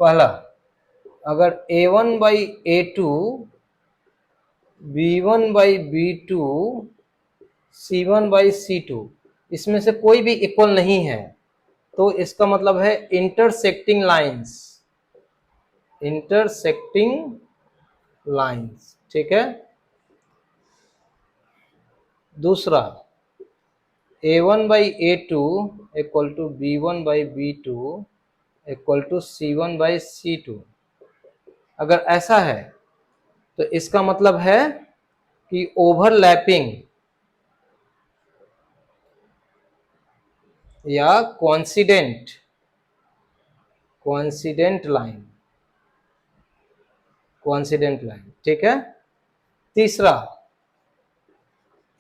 पहला, अगर a1 by a2, b1 by b2, c1 by c2 इसमें से कोई भी इक्वल नहीं है तो इसका मतलब है इंटरसेक्टिंग लाइंस, इंटरसेक्टिंग लाइंस। ठीक है। दूसरा, a1 by a2 equal to b1 by b2 equal to c1 by c2। अगर ऐसा है तो इसका मतलब है कि ओवरलैपिंग या coincident, coincident line, coincident line. ठीक है। तीसरा,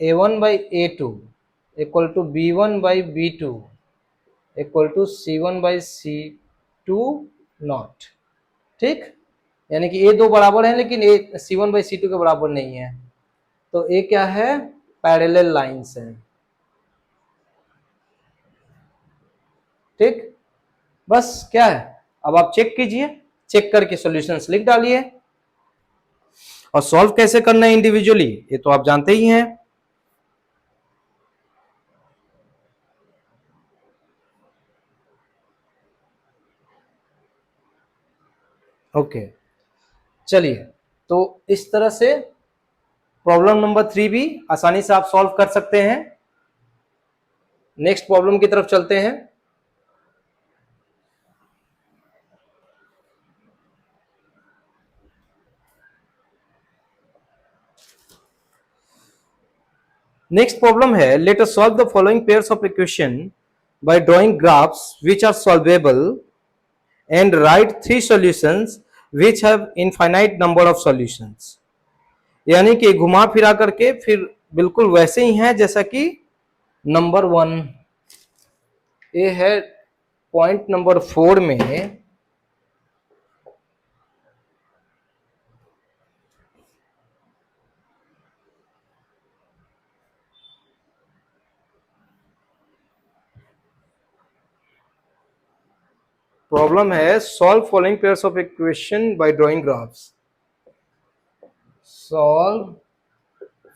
a1 by a2 equal to b1 by b2 equal to c1 by c2 not. ठीक, यानी कि ये दो बराबर है लेकिन ये c1 बाई c2 के बराबर नहीं है, तो ये क्या है, पैरेलल लाइंस है। ठीक, बस क्या है, अब आप चेक कीजिए, चेक करके सॉल्यूशंस लिख डालिए। और सॉल्व कैसे करना है इंडिविजुअली ये तो आप जानते ही हैं। ओके, चलिए, तो इस तरह से प्रॉब्लम नंबर 3 भी आसानी से आप सॉल्व कर सकते हैं। नेक्स्ट प्रॉब्लम की तरफ चलते हैं। नेक्स्ट प्रॉब्लम है, let us solve the following pairs of equation by drawing graphs which are solvable and write 3 solutions which have infinite number of solutions. यानी कि घुमा फिरा करके फिर बिल्कुल वैसे ही है जैसा कि नंबर 1 ये है। पॉइंट नंबर 4 में प्रॉब्लम है solve following pairs of equation by drawing graphs. Solve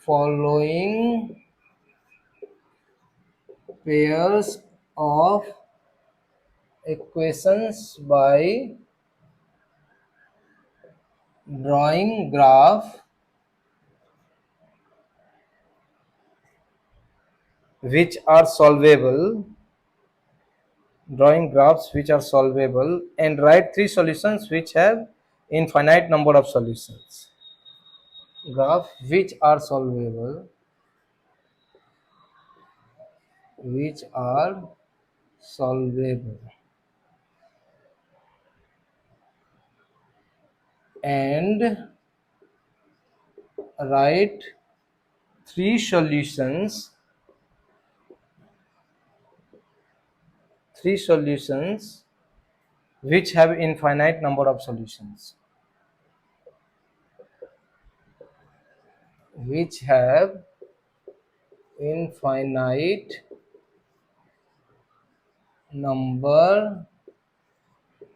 following pairs of equations by drawing graph which are solvable, drawing graphs which are solvable, and write three solutions which have infinite number of solutions. Graph which are solvable, which are solvable, and write three solutions which have infinite number of solutions, which have infinite number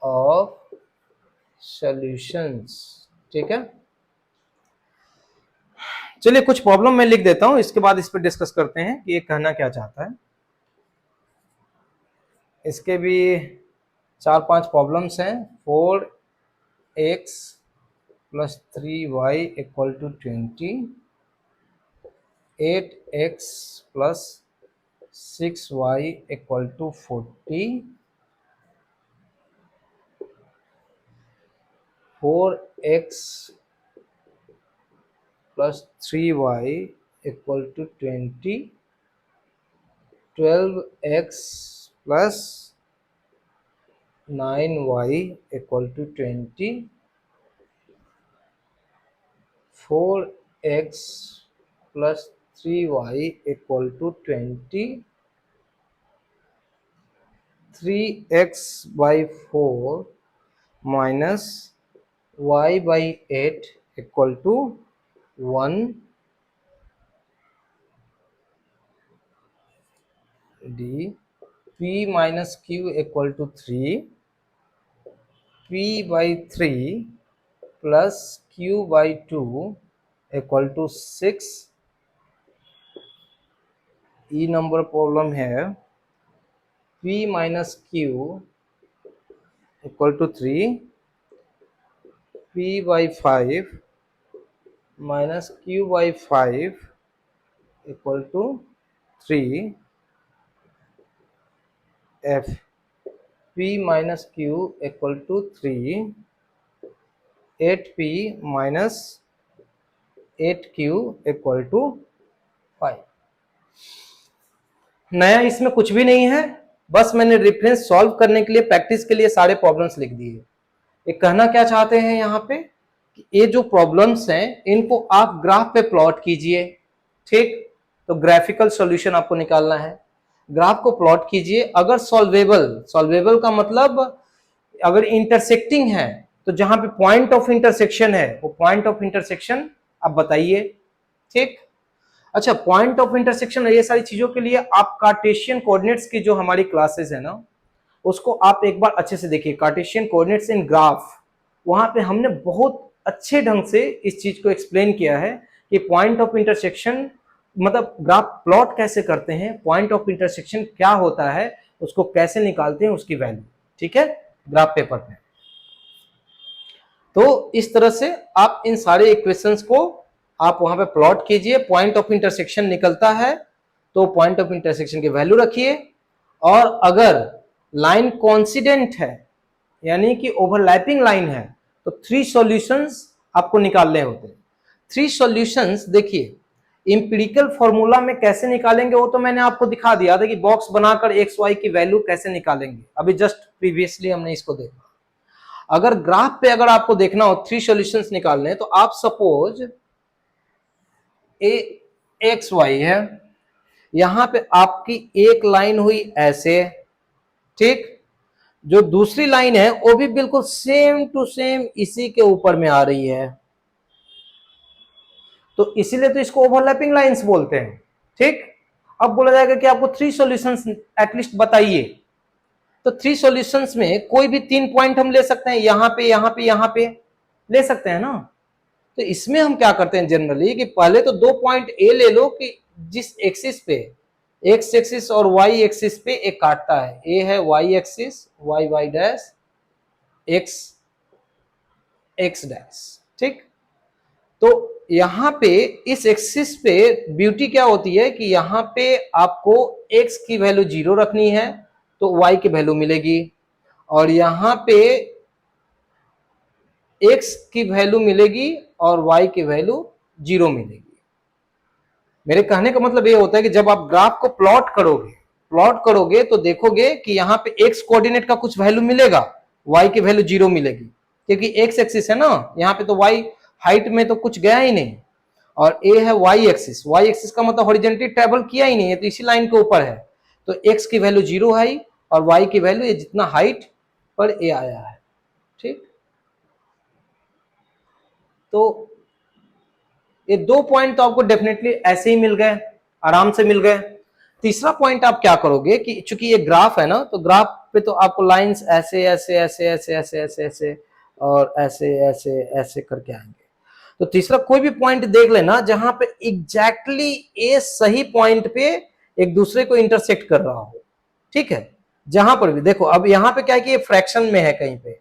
of solutions। ठीक है, चलिए कुछ problem मैं लिख देता हूं, इसके बाद इस पर डिस्कस करते हैं कि ये कहना क्या चाहता है। इसके भी 4-5 प्रॉब्लम्स हैं। 4x + 3y = 20, 8x + 6y = 40, 4x + 3y = 20, 12x + 9y = 20, 4x + 3y = 20, 3x/4 - y/8 = 1, d p - q = 3, p/3 + q/2 = 6। ई नंबर प्रॉब्लम है p - q = 3, p/5 - q/5 = 3, f p - q = 3, 8p - 8q = 5। नया इसमें कुछ भी नहीं है, बस मैंने रेफरेंस सॉल्व करने के लिए, प्रैक्टिस के लिए सारे प्रॉब्लम्स लिख दिए। ये कहना क्या चाहते हैं यहाँ पे कि ये जो प्रॉब्लम्स हैं इनको आप ग्राफ पे प्लॉट कीजिए। ठीक, तो ग्राफिकल सॉल्यूशन आपको निकालना है। ग्राफ को प्लॉट कीजिए, अगर सॉल्वेबल का मतलब अगर इंटरसेक्टिंग है तो जहां पे पॉइंट ऑफ इंटरसेक्शन है वो पॉइंट ऑफ इंटरसेक्शन आप बताइए। ठीक, अच्छा, पॉइंट ऑफ इंटरसेक्शन ये सारी चीजों के लिए आप कार्टेशियन कोऑर्डिनेट्स की जो हमारी क्लासेस है ना उसको आप एक बार अच्छे से देखिए। कार्टेशियन कोऑर्डिनेट्स इन ग्राफ, वहां पे हमने बहुत अच्छे ढंग से इस चीज को एक्सप्लेन किया है कि पॉइंट ऑफ इंटरसेक्शन मतलब ग्राफ प्लॉट कैसे करते हैं, पॉइंट ऑफ इंटरसेक्शन क्या होता है, उसको कैसे निकालते हैं, उसकी वैल्यू। ठीक है, ग्राफ पेपर पे। तो इस तरह से आप इन सारे इक्वेशंस को आप वहां पे प्लॉट कीजिए। पॉइंट ऑफ इंटरसेक्शन निकलता है तो पॉइंट ऑफ इंटरसेक्शन की वैल्यू रखिए, और अगर लाइन कोइंसिडेंट है यानी कि ओवरलैपिंग लाइन है तो 3 सॉल्यूशंस आपको निकालने होते हैं। 3 सॉल्यूशंस देखिए इंपिरिकल फॉर्मूला में कैसे निकालेंगे वो तो मैंने आपको दिखा दिया था कि बॉक्स बनाकर एक्स वाई की वैल्यू कैसे निकालेंगे, अभी जस्ट प्रीवियसली हमने इसको देखा। अगर ग्राफ पे अगर आपको देखना हो 3 सॉल्यूशंस निकालने हैं तो आप सपोज एक्स वाई है, यहां पे आपकी एक लाइन हुई ऐसे, ठीक, जो दूसरी लाइन है वो भी बिल्कुल सेम टू सेम इसी के ऊपर में आ रही है, तो इसीलिए तो इसको ओवरलैपिंग लाइंस बोलते हैं। ठीक, अब बोला जाएगा कि आपको 3 सॉल्यूशंस एटलीस्ट बताइए, तो 3 सॉल्यूशंस में कोई भी 3 पॉइंट हम ले सकते हैं, यहां पे यहां पे यहां पे ले सकते हैं ना। तो इसमें हम क्या करते हैं जनरली कि पहले तो 2 पॉइंट ए ले लो कि जिस एक्सिस पे, एक्स एक्सिस और वाई एक्सिस पे एक काटता है, ए है y axis, y y dash, x x dash, ठीक। तो यहां पे इस एक्सिस पे ब्यूटी क्या होती है कि यहां पे आपको x की वैल्यू 0 रखनी है तो y की वैल्यू मिलेगी, और यहां पे x की वैल्यू मिलेगी और y की वैल्यू 0 मिलेगी। मेरे कहने का मतलब ये होता है कि जब आप ग्राफ को प्लॉट करोगे तो देखोगे कि यहाँ पे x कोऑर्डिनेट का कुछ वैल्यू मिलेगा, y की वैल्यू 0 मिलेगी, क्योंकि x एक्सिस है ना, यहाँ पे तो y हाइट में तो कुछ गया ही नहीं, और a है y एक्सिस का मतलब हॉरिजॉन्टली ट्रेवल किया ही नहीं है, तो इसी लाइन के ऊपर है, तो x की वैल्यू 0 है और y की वैल्यू ये जितना हाइट पर a आया है, ठीक। तो ये 2 पॉइंट तो आपको डेफिनेटली ऐसे ही मिल गए, आराम से मिल गए। तीसरा पॉइंट आप क्या करोगे कि चूंकि ये ग्राफ है ना, तो ग्राफ पे तो आपको लाइंस ऐसे ऐसे ऐसे ऐसे ऐसे ऐसे ऐसे और ऐसे ऐसे ऐसे करके आएंगे। तो तीसरा कोई भी पॉइंट देख लेना जहां पे एग्जैक्टली ये सही पॉइंट पे एक दूसरे को इंटरसेक्ट कर रहा हो, ठीक है। जहां पर भी देखो, अब यहाँ पे क्या है कि ये फ्रैक्शन में है कहीं पे,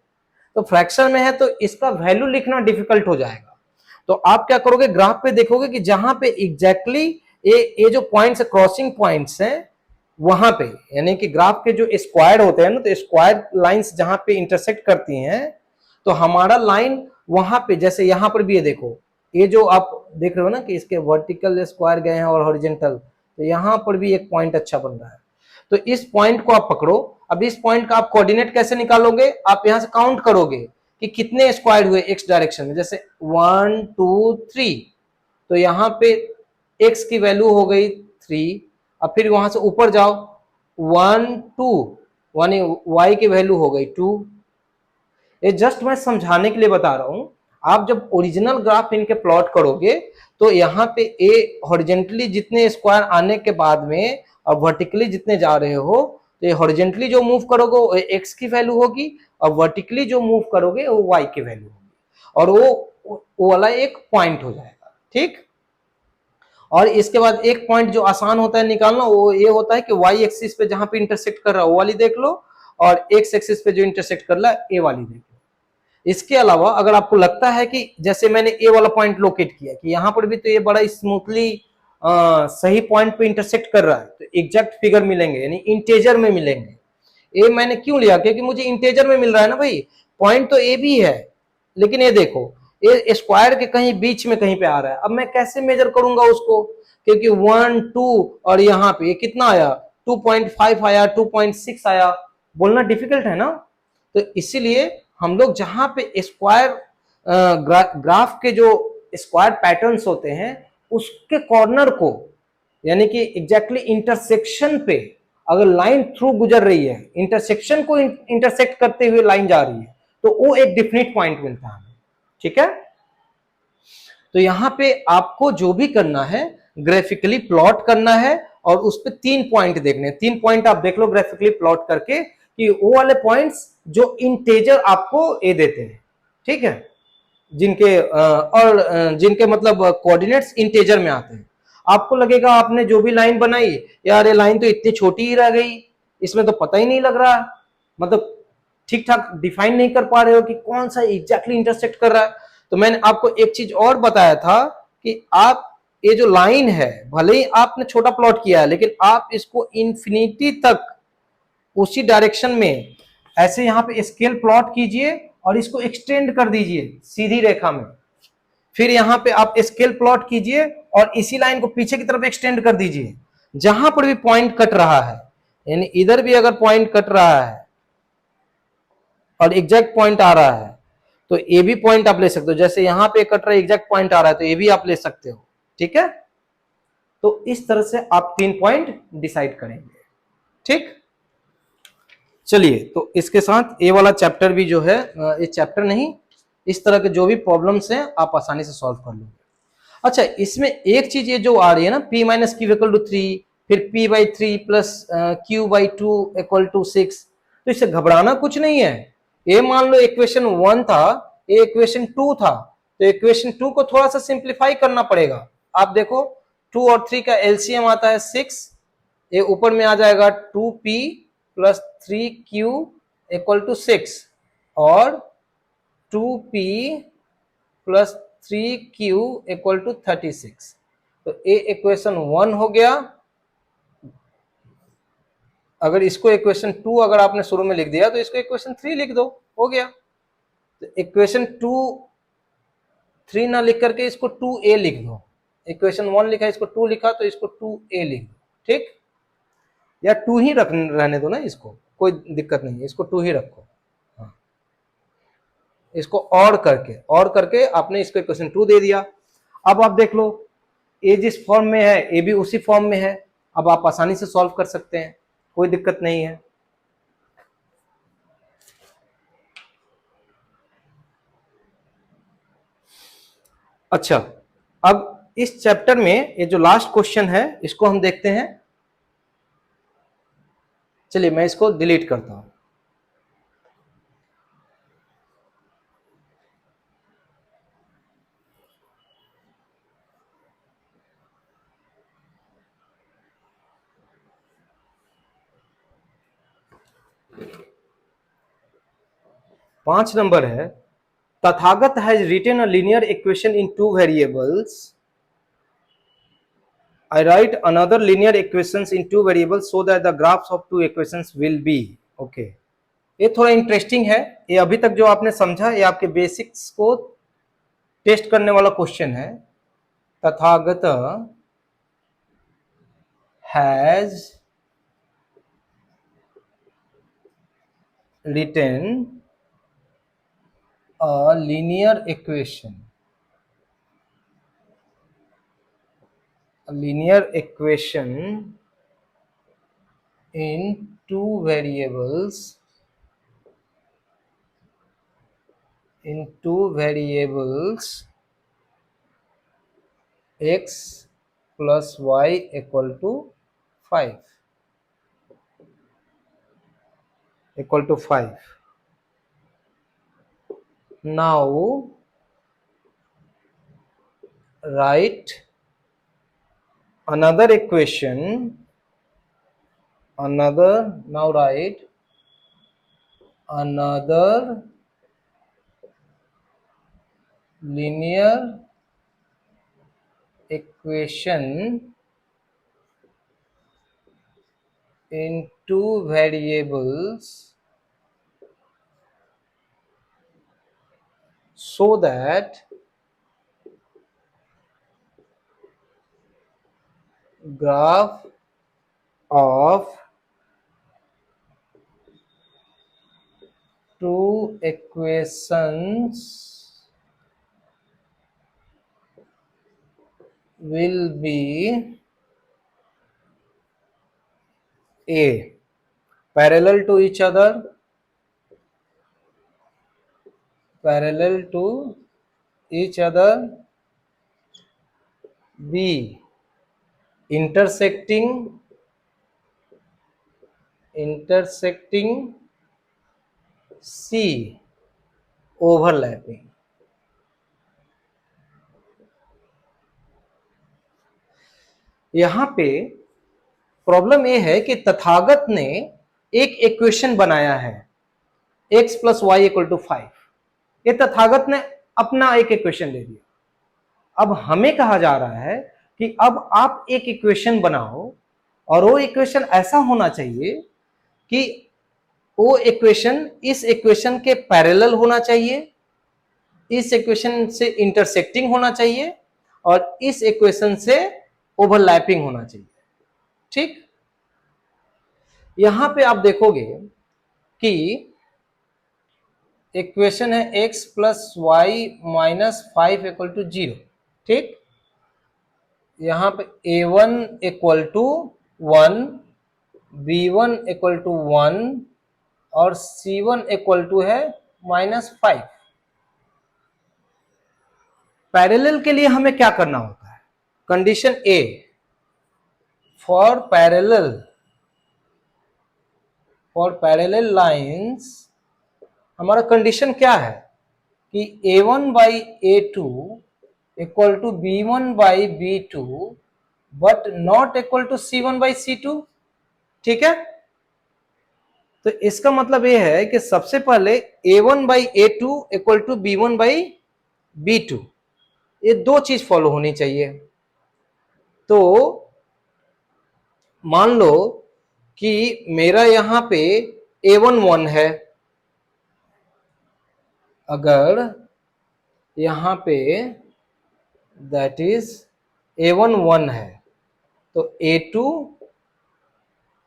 तो फ्रैक्शन में है तो इसका वैल्यू लिखना डिफिकल्ट हो जाएगा। तो आप क्या करोगे, ग्राफ पे देखोगे कि जहां पे एग्जैक्टली ये जो पॉइंट्स क्रॉसिंग पॉइंट्स हैं वहां पे, यानी कि ग्राफ के जो स्क्वायर होते हैं ना, तो स्क्वायर लाइंस जहां पे इंटरसेक्ट करती हैं, तो हमारा लाइन वहां पे, जैसे यहां पर भी ये देखो, ये जो आप देख रहे हो ना कि इसके वर्टिकल स्क्वायर गए हैं और हॉरिजॉन्टल, तो यहां पर भी एक पॉइंट अच्छा बन रहा है। तो इस पॉइंट को आप पकड़ो। अब इस पॉइंट का आप कोऑर्डिनेट कैसे निकालोगे, आप यहां से काउंट करोगे कि कितने स्क्वायर हुए एक्स डायरेक्शन में, जैसे 1 2 3, तो यहां पे एक्स की वैल्यू हो गई 3, अब फिर वहां से ऊपर जाओ 1 2 1, वाई की वैल्यू हो गई 2। ये जस्ट मैं समझाने के लिए बता रहा हूं। आप जब ओरिजिनल ग्राफ इनके प्लॉट करोगे तो यहाँ पे ए हॉरिजेंटली जितने स्क्वायर आने के बाद में और वर्टिकली जितने जा रहे हो, तो ये हॉरिजेंटली जो मूव करोगे वो एक्स की वैल्यू होगी, और वर्टिकली जो मूव करोगे वो वाई की वैल्यू होगी, और वो वाला एक पॉइंट हो जाएगा, ठीक। और इसके बाद एक पॉइंट जो आसान होता है निकालना, वो ये होता है कि वाई एक्सिस पे जहां पे इंटरसेक्ट कर रहा है वो वाली देख लो, और एक्स एक्सिस पे जो इंटरसेक्ट कर रहा है ए वाली देख लो। इसके अलावा अगर आपको लगता है कि जैसे मैंने ए वाला पॉइंट लोकेट किया कि यहां पर भी तो ये बड़ा स्मूथली सही पॉइंट पे इंटरसेक्ट कर रहा है, तो एग्जैक्ट फिगर मिलेंगे, यानी इंटेजर में मिलेंगे। ए मैंने क्यों लिया, क्योंकि मुझे इंटेजर में मिल रहा है ना भाई, पॉइंट तो ए भी है, लेकिन ये देखो ये स्क्वायर के कहीं बीच में कहीं पे आ रहा है। अब मैं कैसे मेजर करूंगा उसको, क्योंकि 1 2 और यहाँ पे ये कितना आया 2.5 आया, 2.6 आया, बोलना डिफिकल्ट है ना। तो इसीलिए हम लोग जहां पे स्क्वायर ग्राफ के जो स्क्वायर पैटर्न्स होते हैं उसके कॉर्नर को, यानी कि एग्जैक्टली इंटरसेक्शन पे अगर लाइन थ्रू गुजर रही है, इंटरसेक्शन को इंटरसेक्ट करते हुए लाइन जा रही है, तो वो एक डिफिनिट पॉइंट मिलता है, ठीक है। तो यहां पे आपको जो भी करना है ग्राफिकली प्लॉट करना है, और उस पे 3 पॉइंट देखने, 3 पॉइंट आप देख लो ग्राफिकली प्लॉट करके कि वो वाले पॉइंट्स जो इंटेजर आपको ए देते हैं, ठीक है, जिनके और जिनके मतलब कोऑर्डिनेट्स इंटेजर में आते हैं। आपको लगेगा आपने जो भी लाइन बनाई, यार ये लाइन तो इतनी छोटी ही रह गई, इसमें तो पता ही नहीं लग रहा, मतलब ठीक ठाक डिफाइन नहीं कर पा रहे हो कि कौन सा एग्जैक्टली इंटरसेक्ट कर रहा है। तो मैंने आपको एक चीज और बताया था कि आप ये जो लाइन है, भले ही आपने छोटा प्लॉट किया है, लेकिन आप इसको इन्फिनिटी तक उसी डायरेक्शन में ऐसे यहां पे स्केल प्लॉट कीजिए और इसको एक्सटेंड कर दीजिए सीधी रेखा में, फिर यहां पे आप स्केल प्लॉट कीजिए और इसी लाइन को पीछे की तरफ एक्सटेंड कर दीजिए। जहां पर भी पॉइंट कट रहा है, यानी इधर भी अगर पॉइंट कट रहा है और एग्जैक्ट पॉइंट आ रहा है, तो ये भी पॉइंट आप ले सकते हो। जैसे यहां पे कट रहा है, एग्जैक्ट पॉइंट आ रहा है, तो ये भी आप ले सकते हो, ठीक है। तो इस तरह से आप 3 पॉइंट डिसाइड करेंगे, ठीक। चलिए, तो इसके साथ ये वाला चैप्टर भी जो है, ये चैप्टर नहीं, इस तरह के जो भी प्रॉब्लम्स हैं आप आसानी से सॉल्व कर लोगे। अच्छा, इसमें एक चीज ये जो आ रही है ना, p minus q equal to 3, फिर p by 3 plus q by 2 equal to 6, तो इससे घबराना कुछ नहीं है। ये मान लो इक्वेशन 1 था, ये इक्वेशन 2 था, तो इक्वेशन 2 को थोड़ा सा सिंप्लीफाई करना पड़ेगा। आप देखो 2 और 3 का एलसीएम आता है 6, ये ऊपर में आ जाएगा 2p plus 3q equal to 6 और 2p plus 3q equal to 36। तो ये इक्वेशन 1 हो गया। अगर इसको इक्वेशन 2 अगर आपने शुरू में लिख दिया तो इसको इक्वेशन 3 लिख दो, हो गया। तो इक्वेशन 2 3 ना लिख करके इसको 2a लिख दो। इक्वेशन 1 लिखा, इसको 2 लिखा, तो इसको 2a लिख दो, ठीक। या 2 ही रहने दो ना, इसको कोई दिक्कत नहीं है, इसको 2 ही रखो। हाँ, इसको और करके आपने इसको इक्वेशन 2 दे दिया। अब आप देख लो ए जिस फॉर्म में है ए भी उसी फॉर्म में है। अब आप आसानी से सॉल्व कर सकते हैं, कोई दिक्कत नहीं है। अच्छा, अब इस चैप्टर में ये जो लास्ट क्वेश्चन है इसको हम देखते हैं। चलिए मैं इसको डिलीट करता हूं। पांच नंबर है, Tathagat has written a linear equation in 2 variables. I write another linear equations in 2 variables so that the graphs of 2 equations will be okay। ये थोड़ा इंटरेस्टिंग है। ये अभी तक जो आपने समझा ये आपके बेसिक्स को टेस्ट करने वाला क्वेश्चन है। Tathagat has written a linear equation in 2 variables x plus y equal to 5 Now write another equation, another linear equation in 2 variables so that graph of 2 equations will be A, parallel to each other, B, intersecting, C, overlapping। यहां पे problem ये है कि तथागत ने एक equation बनाया है x plus y equal to 5। ये तथागत ने अपना एक इक्वेशन ले लिया। अब हमें कहा जा रहा है कि अब आप एक इक्वेशन बनाओ और वो इक्वेशन ऐसा होना चाहिए कि वो इक्वेशन इस इक्वेशन के पैरेलल होना चाहिए, इस इक्वेशन से इंटरसेक्टिंग होना चाहिए और इस इक्वेशन से ओवरलैपिंग होना चाहिए, ठीक। यहां पे आप देखोगे कि इक्वेशन है x plus y minus 5 equal to 0, ठीक। यहां पे a1 equal to 1, b1 equal to 1 और c1 इक्वल टू है -5। पैरेलल के लिए हमें क्या करना होता है? Condition A, for parallel for parallel lines हमारा कंडीशन क्या है कि A1 by A2 equal to B1 by B2 but not equal to C1 by C2। ठीक है, तो इसका मतलब यह है कि सबसे पहले A1 by A2 equal to B1 by B2, ये दो चीज फॉलो होनी चाहिए। तो मान लो कि मेरा यहां पे A1 1 है, अगर यहां पे दैट इज A1 1 है तो A2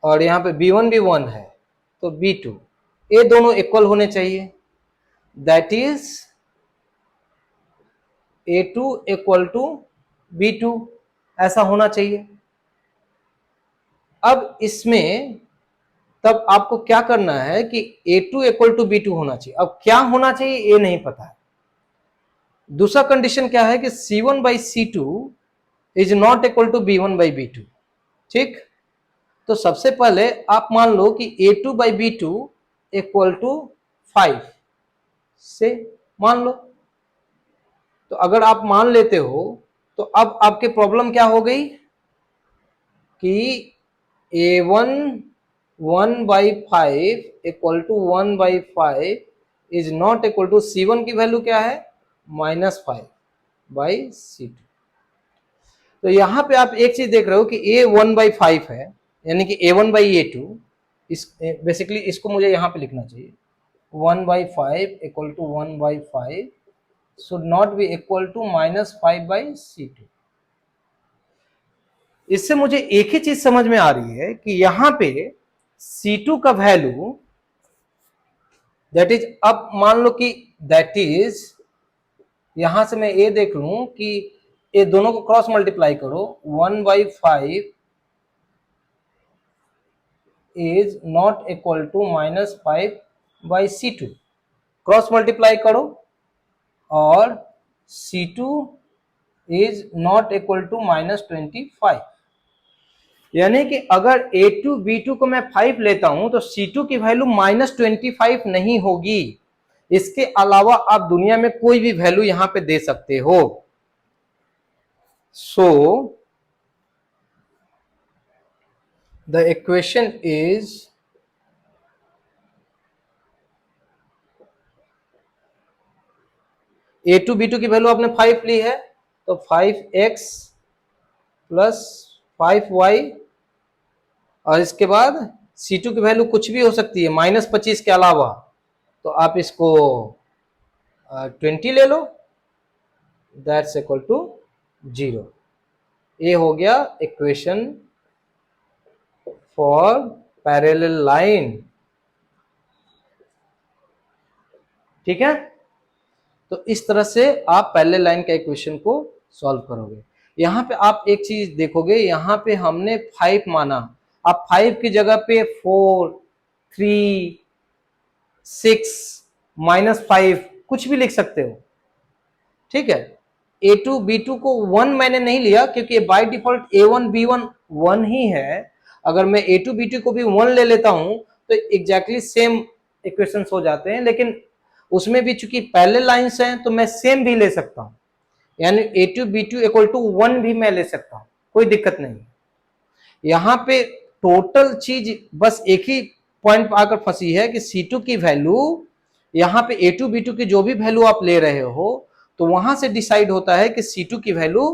और यहां पे B1 भी 1 है तो B2, ये दोनों इक्वल होने चाहिए। That is A2 equal to B2, ऐसा होना चाहिए। अब इसमें तब आपको क्या करना है कि A2 इक्वल टू B2 होना चाहिए। अब क्या होना चाहिए ये नहीं पता है। दूसरा कंडीशन क्या है कि C1 by C2 is not equal to B1 by B2। ठीक, तो सबसे पहले आप मान लो कि A2 by B2 equal to 5 से मान लो। तो अगर आप मान लेते हो तो अब आपके प्रॉब्लम क्या हो गई कि A1 1 by 5 equal to 1 by 5 is not equal to C1 की वैल्यू क्या है -5 बाई C2। तो यहां पे आप एक चीज देख रहे हो कि A 1 बाई 5 है, यानी कि A1 बाई A2, इस बेसिकली इसको मुझे यहां पे लिखना चाहिए 1 by 5 equal to 1 by 5 should not be equal to -5 by C2। इससे मुझे एक ही चीज समझ में आ रही है कि यहां पे C2 का वैल्यू दैट इज, अब मान लो कि दैट इज, यहां से मैं ये देख लूं कि ये दोनों को क्रॉस मल्टीप्लाई करो 1 by 5 is not equal to -5 by C2, cross multiply करो और C2 is not equal to -25। यानी कि अगर A2 B2 को मैं 5 लेता हूं तो C2 की वैल्यू -25 नहीं होगी। इसके अलावा आप दुनिया में कोई भी वैल्यू यहां पे दे सकते हो। So the equation is A2 B2 की वैल्यू आपने 5 ली है तो 5x प्लस 5y, और इसके बाद C2 की वैल्यू कुछ भी हो सकती है -25 के अलावा, तो आप इसको 20 ले लो, दैट्स इक्वल टू 0। ये हो गया इक्वेशन फॉर पैरेलल लाइन। ठीक है, तो इस तरह से आप पैरेलल लाइन का इक्वेशन को सॉल्व करोगे। यहां पे आप एक चीज देखोगे, यहां पे हमने 5 माना, आप 5 की जगह पे 4 3 6 -5 कुछ भी लिख सकते हो। ठीक है, A2 B2 को 1 मैंने नहीं लिया क्योंकि बाय डिफॉल्ट A1 B1 1 ही है। अगर मैं A2 B2 को भी 1 ले लेता हूं तो एग्जैक्टली सेम इक्वेशंस हो जाते हैं, लेकिन उसमें भी चूंकि पैरेलल लाइंस हैं तो मैं सेम भी ले सकता हूं, यानी A2 B2 इक्वल टू 1 भी मैं ले सकता हूं, कोई दिक्कत नहीं। यहां पे टोटल चीज बस एक ही पॉइंट पर आकर फंसी है कि C2 की वैल्यू, यहां पे A2 B2 की जो भी वैल्यू आप ले रहे हो तो वहां से डिसाइड होता है कि C2 की वैल्यू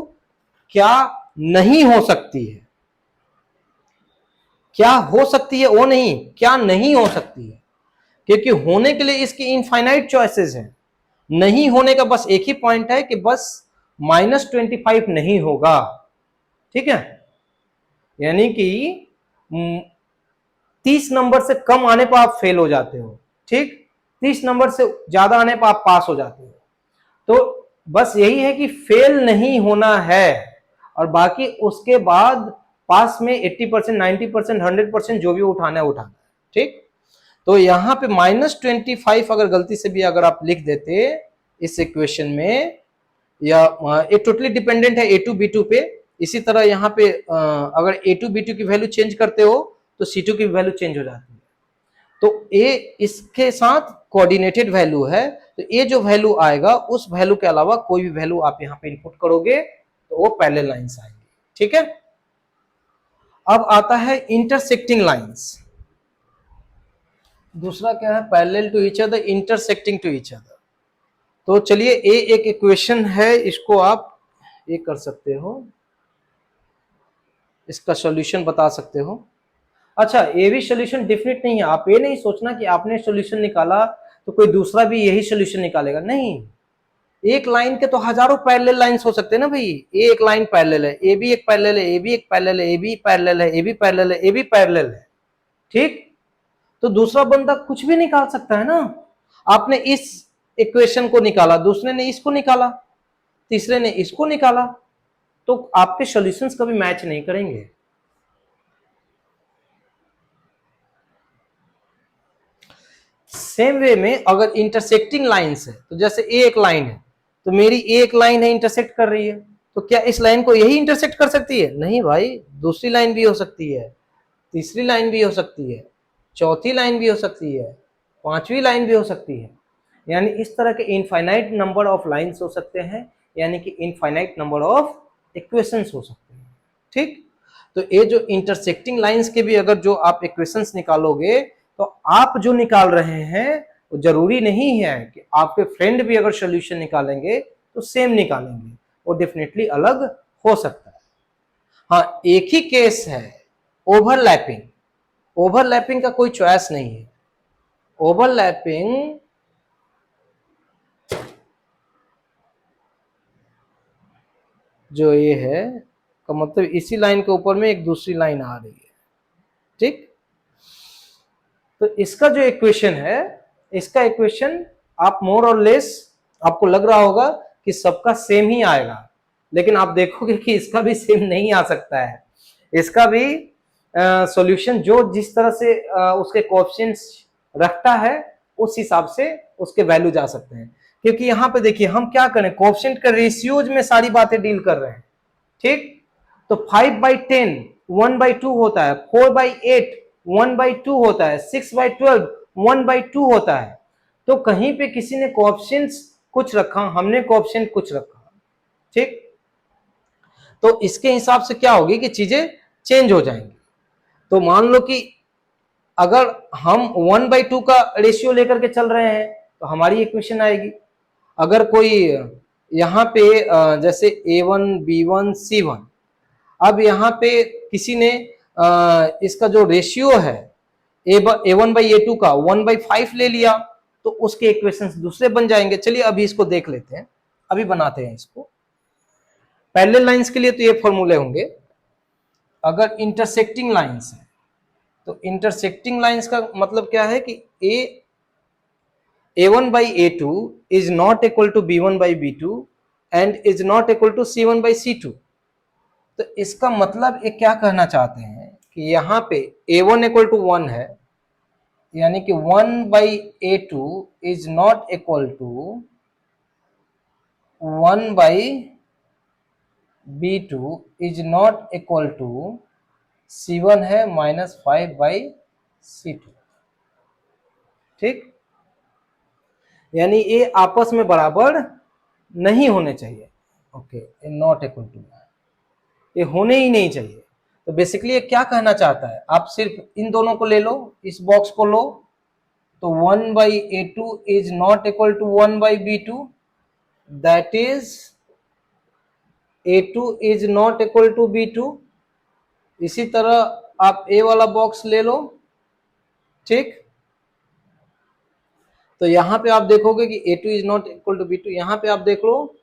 क्या नहीं हो सकती है। क्या हो सकती है वो नहीं, क्या नहीं हो सकती है, क्योंकि होने के लिए इसकी इनफाइनाइट चॉइसेस हैं। नहीं होने का बस एक ही पॉइंट है कि बस -25 नहीं होगा। ठीक है, यानी कि 30 नंबर से कम आने पर आप फेल हो जाते हो। ठीक, 30 नंबर से ज्यादा आने पर आप पास हो जाते हो। तो बस यही है कि फेल नहीं होना है, और बाकी उसके बाद पास में 80%, 90%, 100% जो भी उठाना है उठाना है। ठीक, तो यहां पे -25 अगर गलती से भी अगर आप लिख देते इस इक्वेशन में, या ये टोटली डिपेंडेंट है A2 B2 पे। इसी तरह यहां पे अगर A2 B2 की वैल्यू चेंज करते हो तो C2 की वैल्यू चेंज हो जाती है। तो ए इसके साथ कोऑर्डिनेटेड वैल्यू है, तो ये जो वैल्यू आएगा उस वैल्यू के अलावा कोई भी वैल्यू आप यहाँ पे इनपुट करोगे तो वो पैरेलल लाइंस आएंगे। ठीक है, अब आता है इंटरसेक्टिंग लाइंस। दूसरा क्या है, parallel to each other, intersecting to each other. तो चलिए ए एक इक्वेशन है, इसको आप ये कर सकते हो, इसका सॉल्यूशन बता सकते हो। अच्छा, ये भी सॉल्यूशन डेफिनेट नहीं है, आप ये नहीं सोचना कि आपने सॉल्यूशन निकाला तो कोई दूसरा भी यही सॉल्यूशन निकालेगा, नहीं। एक लाइन के तो हजारों पैरेलल लाइंस हो सकते हैं ना भाई। ये एक लाइन पैरेलल है, ए भी एक पैरेलल है, ए भी एक पैरेलल है, ए भी पैरेलल है, ए भी पैरेलल है, ए भी पैरेलल है। ठीक, तो दूसरा बंदा कुछ भी निकाल सकता है ना। आपने इस इक्वेशन को निकाला, दूसरे ने इसको निकाला, तीसरे ने इसको निकाला, तो आपके सॉल्यूशंस कभी मैच नहीं करेंगे। सेम वे में अगर इंटरसेक्टिंग लाइंस है, तो जैसे ए एक लाइन है, तो मेरी एक लाइन है इंटरसेक्ट कर रही है, तो क्या इस लाइन को यही इंटरसेक्ट कर सकती है? नहीं भाई, दूसरी लाइन भी हो सकती है, तीसरी लाइन भी हो सकती है, चौथी लाइन भी हो सकती है, पांचवी लाइन भी हो सकती है। यानी इस तरह के इनफाइनाइट नंबर ऑफ लाइंस हो सकते हैं, यानी कि इनफाइनाइट नंबर ऑफ इक्वेशंस हो सकते हैं। ठीक, तो ये जो इंटरसेक्टिंग लाइंस के भी अगर जो आप इक्वेशंस निकालोगे, तो आप जो निकाल रहे हैं वो जरूरी नहीं है कि आपके फ्रेंड भी अगर सॉल्यूशन निकालेंगे तो सेम निकालेंगे, वो डेफिनेटली अलग हो सकता है। हाँ, एक ही केस है ओवरलैपिंग। ओवरलैपिंग का कोई चॉइस नहीं है। ओवरलैपिंग जो ये है का मतलब इसी लाइन के ऊपर में एक दूसरी लाइन आ रही है। ठीक, तो इसका जो इक्वेशन है, इसका इक्वेशन आप मोर और लेस आपको लग रहा होगा कि सबका सेम ही आएगा, लेकिन आप देखोगे कि इसका भी सेम नहीं आ सकता है। इसका भी सॉल्यूशन जो जिस तरह से उसके कोएफिशिएंट्स रखता है उस हिसाब से उसके वैल्यू जा सकते हैं। क्योंकि यहाँ पे देखिए हम क्या करें, कोएफिशिएंट के रेशियोज में सारी बातें डील कर रहे हैं। ठीक, तो 5/10 1/2 होता है, 4/8 1/2 होता है, 6/12 1/2 होता है। तो कहीं पे किसी ने कोएफिशिएंट्स कुछ रखा, हमने कोएफिशिएंट कुछ रखा। ठीक, तो इसके हिसाब से क्या होगी कि चीजें चेंज हो जाएंगी। तो मान लो कि अगर हम 1/2 का रेशियो लेकर के चल रहे हैं तो हमारी इक्वेशन आएगी। अगर कोई यहाँ पे जैसे A1 B1 C1, अब यहाँ पे किसी ने इसका जो रेशियो है A1/A2 का 1/5 ले लिया, तो उसके इक्वेशंस दूसरे बन जाएंगे। चलिए अभी इसको देख लेते हैं, अभी बनाते हैं इसको। पैरेलल लाइंस के लिए तो ये फॉर्मूले होंगे। अगर इंटरसेक्टिंग लाइंस है तो इंटरसेक्टिंग लाइंस का मतलब क्या है कि A1/A2 is not equal to B1/B2 and is not equal to C1/C2। तो इसका मतलब ये क्या कहना चाहते हैं कि यहाँ पे A1 equal to 1 है, यानी कि 1/A2 is not equal to 1/B2 is not equal to C1 है -5/C2। ठीक, यानी ये आपस में बराबर नहीं होने चाहिए। ओके, नॉट इक्वल टू, ये होने ही नहीं चाहिए। तो बेसिकली ये क्या कहना चाहता है, आप सिर्फ इन दोनों को ले लो, इस बॉक्स को लो, तो 1/A2 is not equal to 1/B2, that is A2 is not equal to B2। इसी तरह आप ए वाला बॉक्स ले लो। ठीक, तो यहां पे आप देखोगे कि A2 is not equal to B2, यहां पे आप देख लो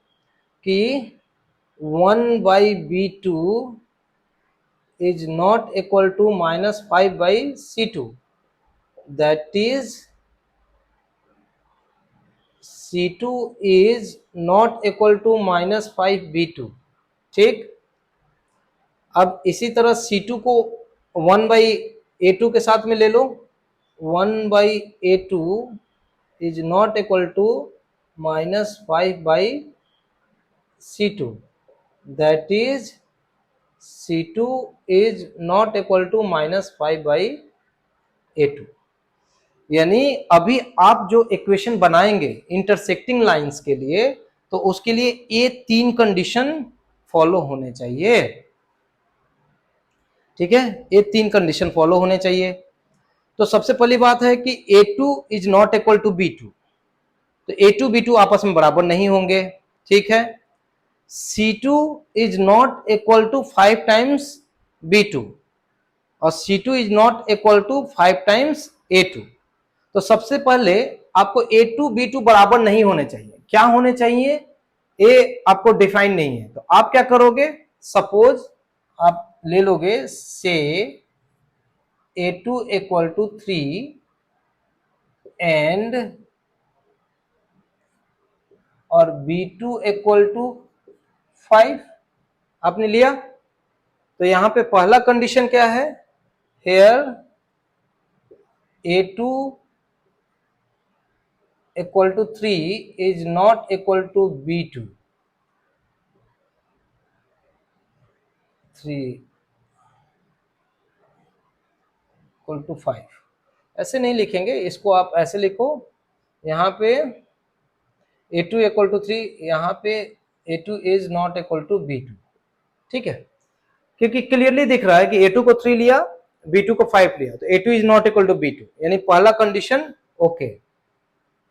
कि 1/B2 is not equal to -5/C2, that is C2 is not equal to -5/B2। ठीक, अब इसी तरह C2 को 1/A2 के साथ में ले लो, 1/A2 is not equal to -5/C2, that is C2 is not equal to -5/A2। यानी अभी आप जो इक्वेशन बनाएंगे इंटरसेक्टिंग लाइंस के लिए, तो उसके लिए ये 3 कंडीशन फॉलो होने चाहिए। ठीक है, ये 3 कंडीशन फॉलो होने चाहिए। तो सबसे पहली बात है कि A2 is not equal to B2, तो A2 B2 आपस में बराबर नहीं होंगे। ठीक है, C2 is not equal to 5 times B2 और C2 is not equal to 5 times A2। तो सबसे पहले आपको A2 B2 बराबर नहीं होने चाहिए। क्या होने चाहिए, ए आपको डिफाइन नहीं है, तो आप क्या करोगे, सपोज आप ले लोगे से A2 इक्वल टू 3 एंड और B2 इक्वल टू 5 आपने लिया। तो यहां पे पहला कंडीशन क्या है, here A2 equal to 3 is not equal to B2, 3 equal to 5। ऐसे नहीं लिखेंगे इसको, आप ऐसे लिखो, यहाँ पे A2 इक्वल टू 3, यहाँ पे A2 is not equal to B2। ठीक है, क्योंकि क्लियरली दिख रहा है कि A2 को 3 लिया, B2 को 5 लिया, तो A2 is not equal to B2, यानी पहला कंडीशन ओके,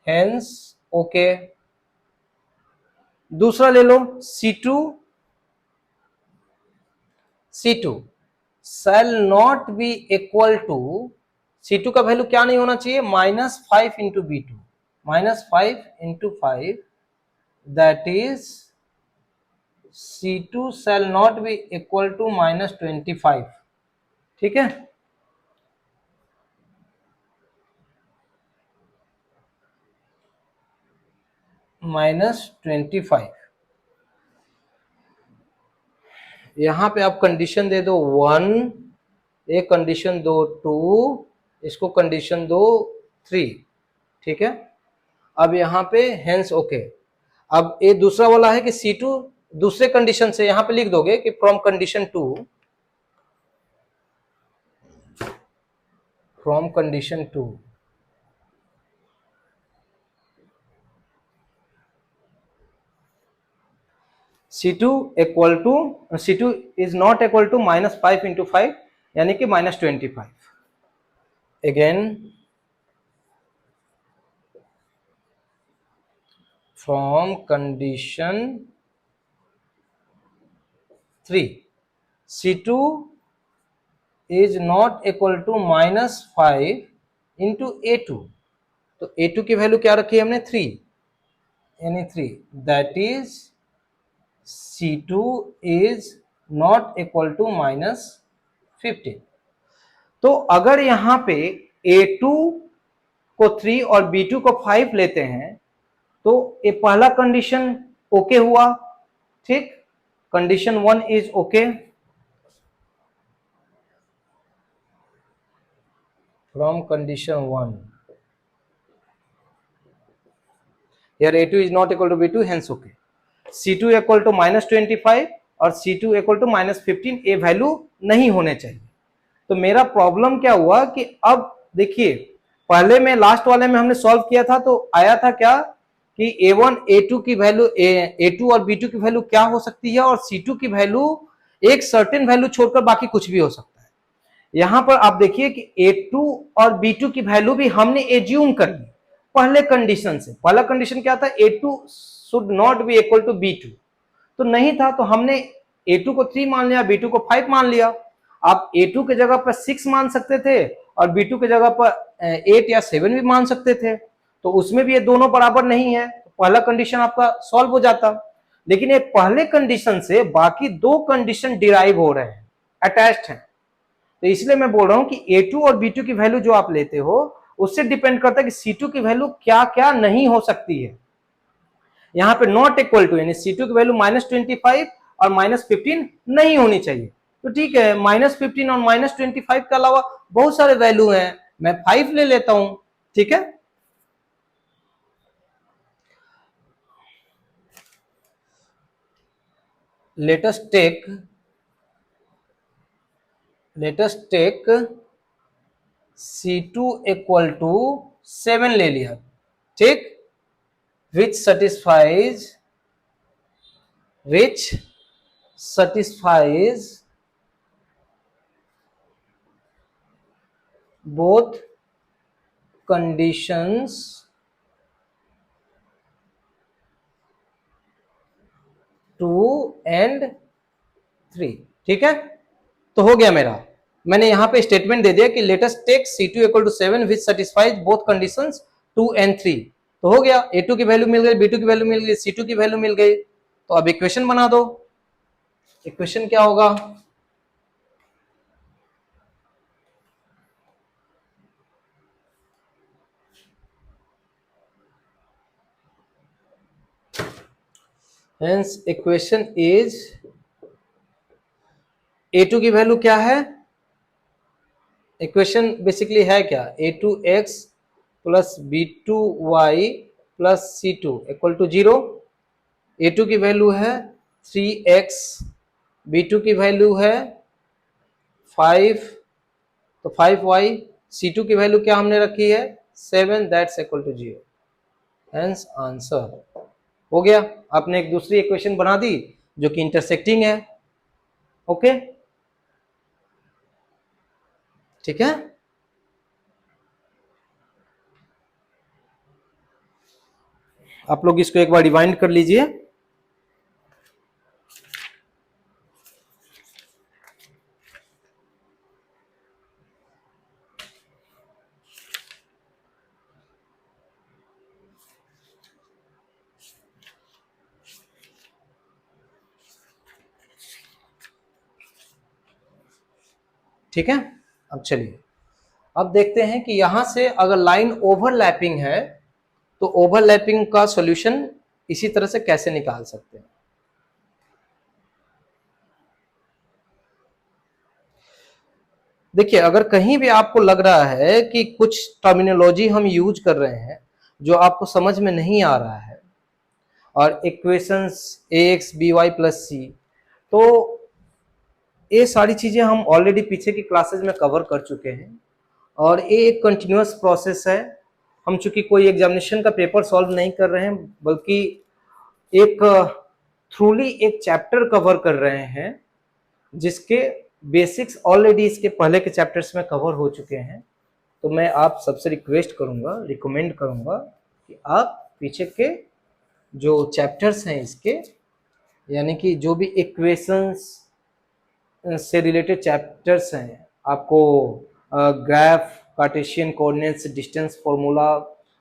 हेंस ओके। दूसरा ले लो C2, C2 shall not be equal to, C2 का वैल्यू क्या नहीं होना चाहिए, -5 into B2, -5 into 5, that is C2 shall not be equal to -25। ठीक है, -25। यहां पे आप कंडीशन दे दो 1, एक कंडीशन दो 2, इसको कंडीशन दो 3। ठीक है, अब यहां पे हेंस ओके। अब ये दूसरा वाला है कि C2 दूसरे कंडीशन से यहां पे लिख दोगे कि from condition 2, from condition 2 C2 equal to, C2 is not equal to -5 into 5, यानी कि -25। Again from condition 3 C2 is not equal to -5 into A2, तो A2 की वैल्यू क्या रखी है हमने 3, यानी 3, that is C2 is not equal to -15। तो अगर यहां पे A2 को 3 और B2 को 5 लेते हैं, तो ये पहला कंडीशन ओके हुआ। ठीक, condition 1 is okay, from condition 1 here A2 is not equal to B2, hence okay। C2 equal to -25 और C2 इक्वल टू -15 ये वैल्यू नहीं होने चाहिए। तो मेरा प्रॉब्लम क्या हुआ कि अब देखिए, पहले में लास्ट वाले में हमने सॉल्व किया था, तो आया था क्या कि A1 A2 की वैल्यू, A2 और B2 की वैल्यू क्या हो सकती है, और C2 की वैल्यू एक सर्टेन वैल्यू छोड़कर बाकी कुछ भी हो सकता है। यहां पर आप देखिए कि A2 और B2 की वैल्यू भी हमने एज्यूम कर ली पहले कंडीशन से। पहला कंडीशन क्या था, A2 should not be equal to B2, तो नहीं था, तो हमने A2 को 3 मान लिया, B2 को 5 मान लिया। आप A2 के जगह पर 6 मान सकते थे और B2 के जगह पर 8 या 7 भी मान सकते थे, तो उसमें भी ये दोनों बराबर नहीं है, तो पहला कंडीशन आपका सॉल्व हो जाता। लेकिन ये पहले कंडीशन से बाकी दो कंडीशन डिराइव हो रहे हैं, अटैच्ड हैं, तो इसलिए मैं बोल रहा हूं कि A2 और B2 की वैल्यू जो आप लेते हो उससे डिपेंड करता है कि C2 की वैल्यू क्या क्या नहीं हो सकती है। यहां पे नॉट इक्वल टू, यानी C2 की वैल्यू -25 और -15 नहीं होनी चाहिए। तो ठीक है, -15 और -25 के अलावा बहुत सारे वैल्यू हैं, मैं 5 ले लेता हूं। ठीक है, let us take C2 equal to 7 ले लिया, ठीक, which satisfies both conditions 2 and 3, ठीक है। तो हो गया मेरा, मैंने यहां पे स्टेटमेंट दे दिया कि let us take C2 equal to 7 which satisfies both conditions 2 and 3। तो हो गया, A2 की वैल्यू मिल गई, B2 की वैल्यू मिल गई, C2 की वैल्यू मिल गई। तो अब इक्वेशन बना दो। इक्वेशन क्या होगा, हेंस इक्वेशन इज A2 की वैल्यू क्या है, इक्वेशन बेसिकली है क्या, A2x plus B2y plus C2 equal to 0। A2 की वैल्यू है 3x, B2 की वैल्यू है 5, तो 5y, C2 की वैल्यू क्या हमने रखी है 7, that's equal to 0। Hence answer हो गया। आपने एक दूसरी इक्वेशन बना दी जो कि इंटरसेक्टिंग है। ओके, ठीक है। आप लोग इसको एक बार रिवाइंड कर लीजिए। ठीक है, अब चलिए, अब देखते हैं कि यहां से अगर लाइन ओवरलैपिंग है तो ओवरलैपिंग का सॉल्यूशन इसी तरह से कैसे निकाल सकते हैं। देखिए, अगर कहीं भी आपको लग रहा है कि कुछ टर्मिनोलॉजी हम यूज कर रहे हैं जो आपको समझ में नहीं आ रहा है, और इक्वेशंस ax by प्लस सी, तो ये सारी चीजें हम ऑलरेडी पीछे की क्लासेस में कवर कर चुके हैं, और ये एक कंटिन्यूअस प्रोसेस है। हम चूंकि कोई एग्जामिनेशन का पेपर सॉल्व नहीं कर रहे हैं, बल्कि एक थ्रूली एक चैप्टर कवर कर रहे हैं जिसके बेसिक्स ऑलरेडी इसके पहले के चैप्टर्स में कवर हो चुके हैं। तो मैं आप सबसे रिक्वेस्ट करूंगा, रिकमेंड करूंगा कि आप पीछे के जो चैप्टर्स हैं इसके, यानी कि जो भी इक्वेशंस से रिलेटेड चैप्टर्स हैं, आपको graph, Cartesian coordinates, distance formula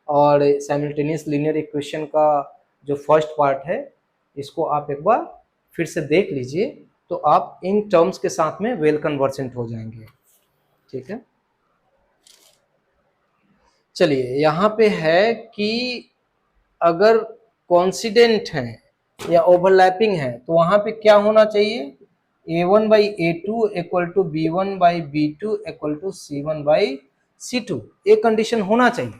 और साइमल्टेनियस लीनियर इक्वेशन का जो फर्स्ट पार्ट है, इसको आप एक बार फिर से देख लीजिए, तो आप इन टर्म्स के साथ में वेल कन्वर्सेंट हो जाएंगे। ठीक है, चलिए, यहाँ पे है कि अगर कॉन्सिडेंट है या ओवरलैपिंग है तो वहां पे क्या होना चाहिए, A1 by A2 equal to B1 by B2 equal to C1 by C2, ये कंडीशन होना चाहिए।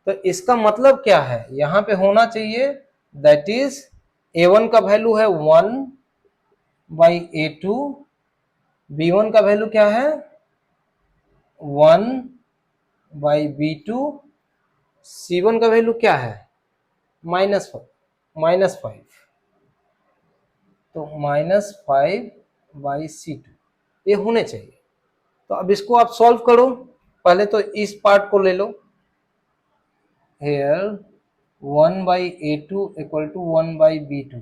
तो इसका मतलब क्या है, यहां पे होना चाहिए दैट इज A1 का वैल्यू है 1 बाई A2, B1 का वैल्यू क्या है 1 बाई B2, C1 का वैल्यू क्या है -5, तो -5 बाई C2, ये होने चाहिए। तो अब इसको आप सॉल्व करो, पहले तो इस पार्ट को ले लो, here 1 by A2 equal to 1 by B2,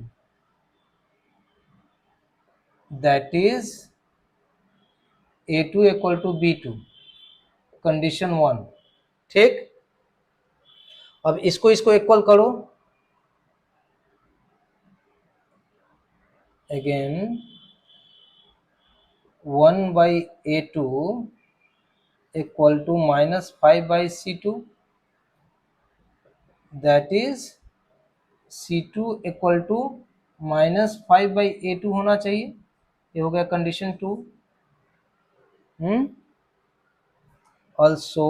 that is A2 equal to B2, condition 1, ठीक। अब इसको इक्वल करो, again 1 by A2 equal to -5 by C2, that is C2 equal to -5 by A2 होना चाहिए। ये हो गया कंडीशन 2। ऑल्सो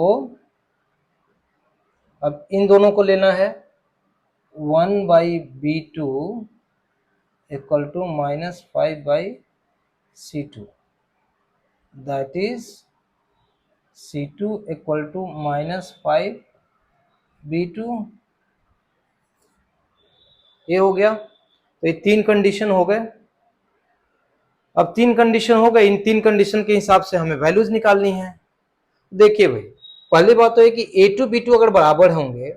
अब इन दोनों को लेना है, 1 by B2 equal to -5 by C2, that is C2 equal to -5B2, ये हो गया। तो ये 3 कंडीशन हो गए। अब 3 कंडीशन हो गए, इन 3 कंडीशन के हिसाब से हमें वैल्यूज निकालनी है। देखिए भाई, पहली बात तो है कि A2 B2 अगर बराबर होंगे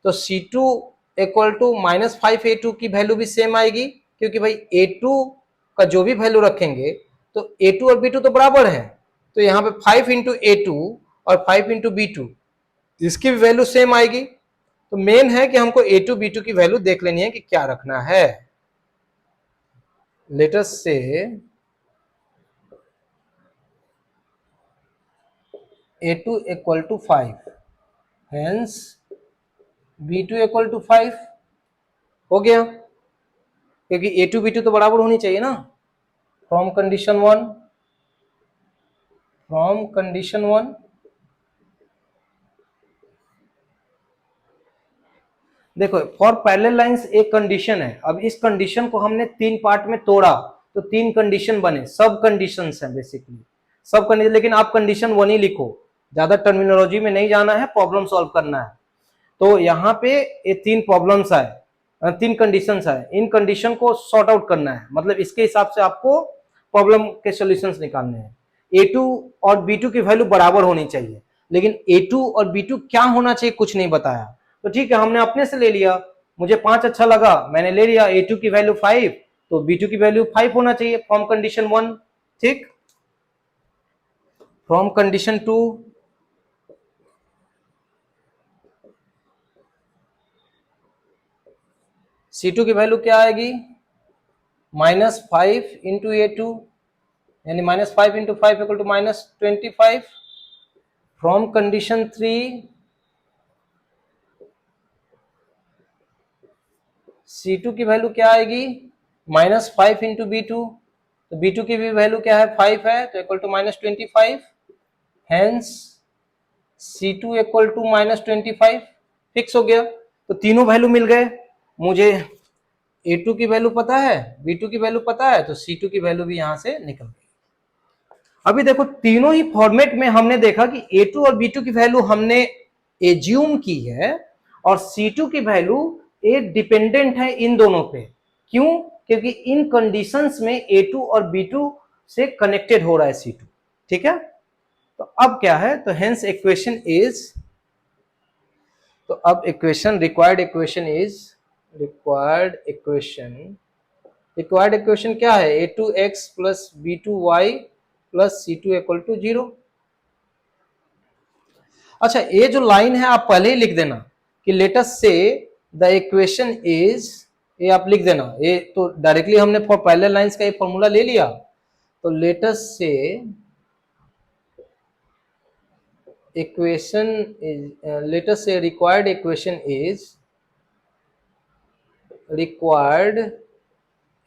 तो C2 इक्वल टू -5A2 की वैल्यू भी सेम आएगी, क्योंकि भाई A2 का जो भी वैल्यू रखेंगे तो A2 और B2 तो बराबर है, तो यहाँ पे 5 इंटू A2 और 5 इंटू B2, इसकी भी वैल्यू सेम आएगी। तो मेन है कि हमको A2 B2 की वैल्यू देख लेनी है कि क्या रखना है। Let us say A2 equal to 5, hence B2 equal to 5 हो गया, क्योंकि A2 B2 तो बराबर होनी चाहिए ना। फ्रॉम कंडीशन वन देखो, फॉर पैरेलल लाइंस एक कंडीशन है। अब इस कंडीशन को हमने 3 पार्ट में तोड़ा तो 3 कंडीशन बने, सब कंडीशंस हैं बेसिकली, सब कंडीशन। लेकिन आप कंडीशन 1 ही लिखो, ज्यादा टर्मिनोलॉजी में नहीं जाना है, प्रॉब्लम सॉल्व करना है। तो यहाँ पे ये 3 प्रॉब्लम्स आए, 3 कंडीशंस आए, इन कंडीशन को सॉर्ट आउट करना है, मतलब इसके हिसाब से आपको प्रॉब्लम के सॉल्यूशंस निकालने हैं। A2 और B2 की वैल्यू बराबर होनी चाहिए, लेकिन A2 और B2 क्या होना चाहिए कुछ नहीं बताया। तो ठीक है, हमने अपने से ले लिया, मुझे 5 अच्छा लगा, मैंने ले लिया। A2 की वैल्यू 5, तो B2 की वैल्यू 5 होना चाहिए फ्रॉम कंडीशन 1। ठीक, फ्रॉम कंडीशन 2 C2 की वैल्यू क्या आएगी, -5 इंटू A2, यानी -5 into 5 equal to -25। From condition 3 C2 की वैल्यू क्या आएगी, -5 इंटू B2, तो B2 की भी वैल्यू क्या है, 5 है, तो equal to -25। Hence C2 equal to -25, fix हो गया। तो तीनों वैल्यू मिल गए, मुझे A2 की वैल्यू पता है, B2 की वैल्यू पता है, तो C2 की वैल्यू भी यहां से निकल गई। अभी देखो, तीनों ही फॉर्मेट में हमने देखा कि A2 और B2 की वैल्यू हमने एज्यूम की है, और C2 की वैल्यू ए डिपेंडेंट है इन दोनों पे। क्यों? क्योंकि इन कंडीशंस में A2 और B2 से कनेक्टेड हो रहा है C2। ठीक है, तो अब क्या है, तो हेंस इक्वेशन इज, तो अब equation required equation is, required equation क्या है, A2x plus B2y plus C2 equal to 0। अच्छा, ये जो लाइन है आप पहले ही लिख देना कि लेट अस से द इक्वेशन इज, ये आप लिख देना, ये तो डायरेक्टली हमने फॉर पैरेलल लाइंस का ये फॉर्मूला ले लिया। तो लेट अस से इक्वेशन इज, लेट अस से required equation is, required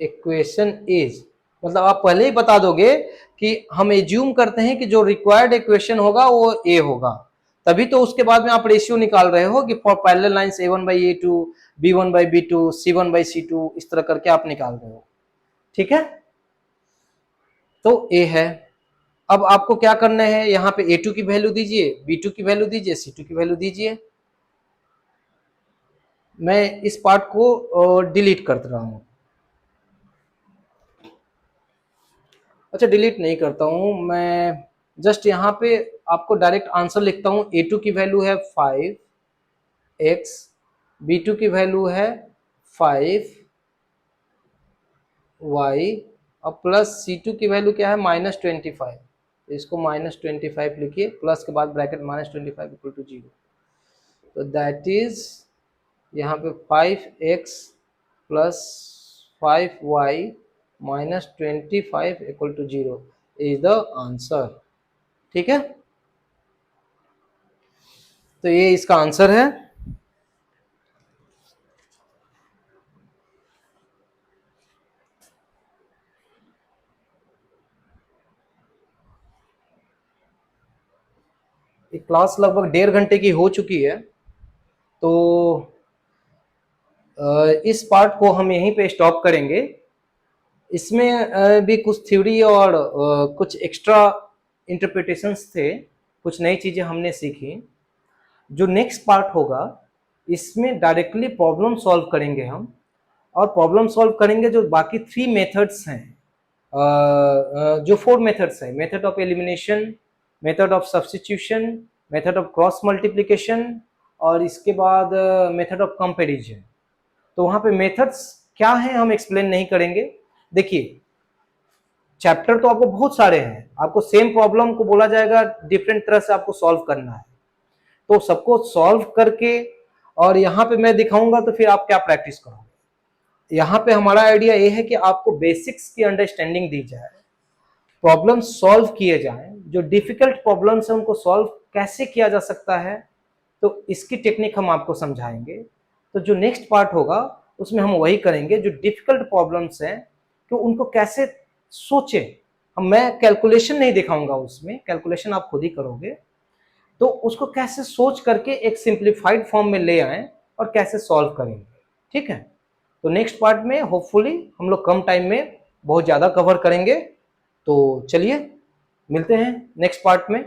equation is, मतलब आप पहले ही बता दोगे कि हम एज्यूम करते हैं कि जो रिक्वायर्ड इक्वेशन होगा वो ए होगा, तभी तो उसके बाद में आप रेशियो निकाल रहे हो कि for parallel lines A1/A2, B1/B2, C1/C2, इस तरह करके आप निकाल रहे हो। ठीक है, तो ए है। अब आपको क्या करना है, यहाँ पे A2 की वैल्यू दीजिए, B2 की वैल्यू दीजिए, C2 की वैल्यू दीजिए। मैं इस पार्ट को डिलीट कर रहा हूं। अच्छा, डिलीट नहीं करता हूं मैं, जस्ट यहाँ पे आपको डायरेक्ट आंसर लिखता हूं। A2 की वैल्यू है 5x, B2 की वैल्यू है 5y, और प्लस C2 की वैल्यू क्या है, -25। तो इसको -25 लिखिए, प्लस के बाद ब्रैकेट -25 इक्वल टू 0। तो दैट इज यहाँ पे 5x plus 5y -25 equal to 0 is the answer. ठीक है, तो ये इसका आंसर है। एक क्लास लगभग 1.5 घंटे की हो चुकी है, तो इस पार्ट को हम यहीं पे स्टॉप करेंगे। इसमें भी कुछ थ्योरी और कुछ एक्स्ट्रा इंटरप्रिटेशंस थे, कुछ नई चीजें हमने सीखी। जो नेक्स्ट पार्ट होगा इसमें डायरेक्टली प्रॉब्लम सॉल्व करेंगे हम, और प्रॉब्लम सॉल्व करेंगे जो बाकी 3 मेथड्स हैं, जो 4 मेथड्स हैं, method of elimination, method of substitution, method of cross multiplication, और इसके बाद मेथड ऑफ कंपैरिजन। तो वहां पे मेथड्स क्या हैं हम एक्सप्लेन नहीं करेंगे। देखिए चैप्टर तो आपको बहुत सारे हैं, आपको सेम प्रॉब्लम को बोला जाएगा डिफरेंट तरह से आपको सॉल्व करना है, तो सबको सॉल्व करके और यहाँ पे मैं दिखाऊंगा तो फिर आप क्या प्रैक्टिस करोगे। यहाँ पे हमारा आइडिया ये है कि आपको बेसिक्स की अंडरस्टैंडिंग दी जाए, प्रॉब्लम सॉल्व किए जाएं, जो डिफिकल्ट प्रॉब्लम्स है उनको सॉल्व कैसे किया जा सकता है, तो इसकी टेक्निक हम आपको समझाएंगे। तो जो नेक्स्ट पार्ट होगा उसमें हम वही करेंगे, जो डिफिकल्ट प्रॉब्लम्स हैं तो उनको कैसे सोचे हम, मैं कैलकुलेशन नहीं दिखाऊंगा, उसमें कैलकुलेशन आप खुद ही करोगे, तो उसको कैसे सोच करके एक सिंप्लीफाइड फॉर्म में ले आएं और कैसे सॉल्व करेंगे। ठीक है, तो नेक्स्ट पार्ट में होपफुली हम लोग कम टाइम में बहुत ज़्यादा कवर करेंगे। तो चलिए मिलते हैं नेक्स्ट पार्ट में।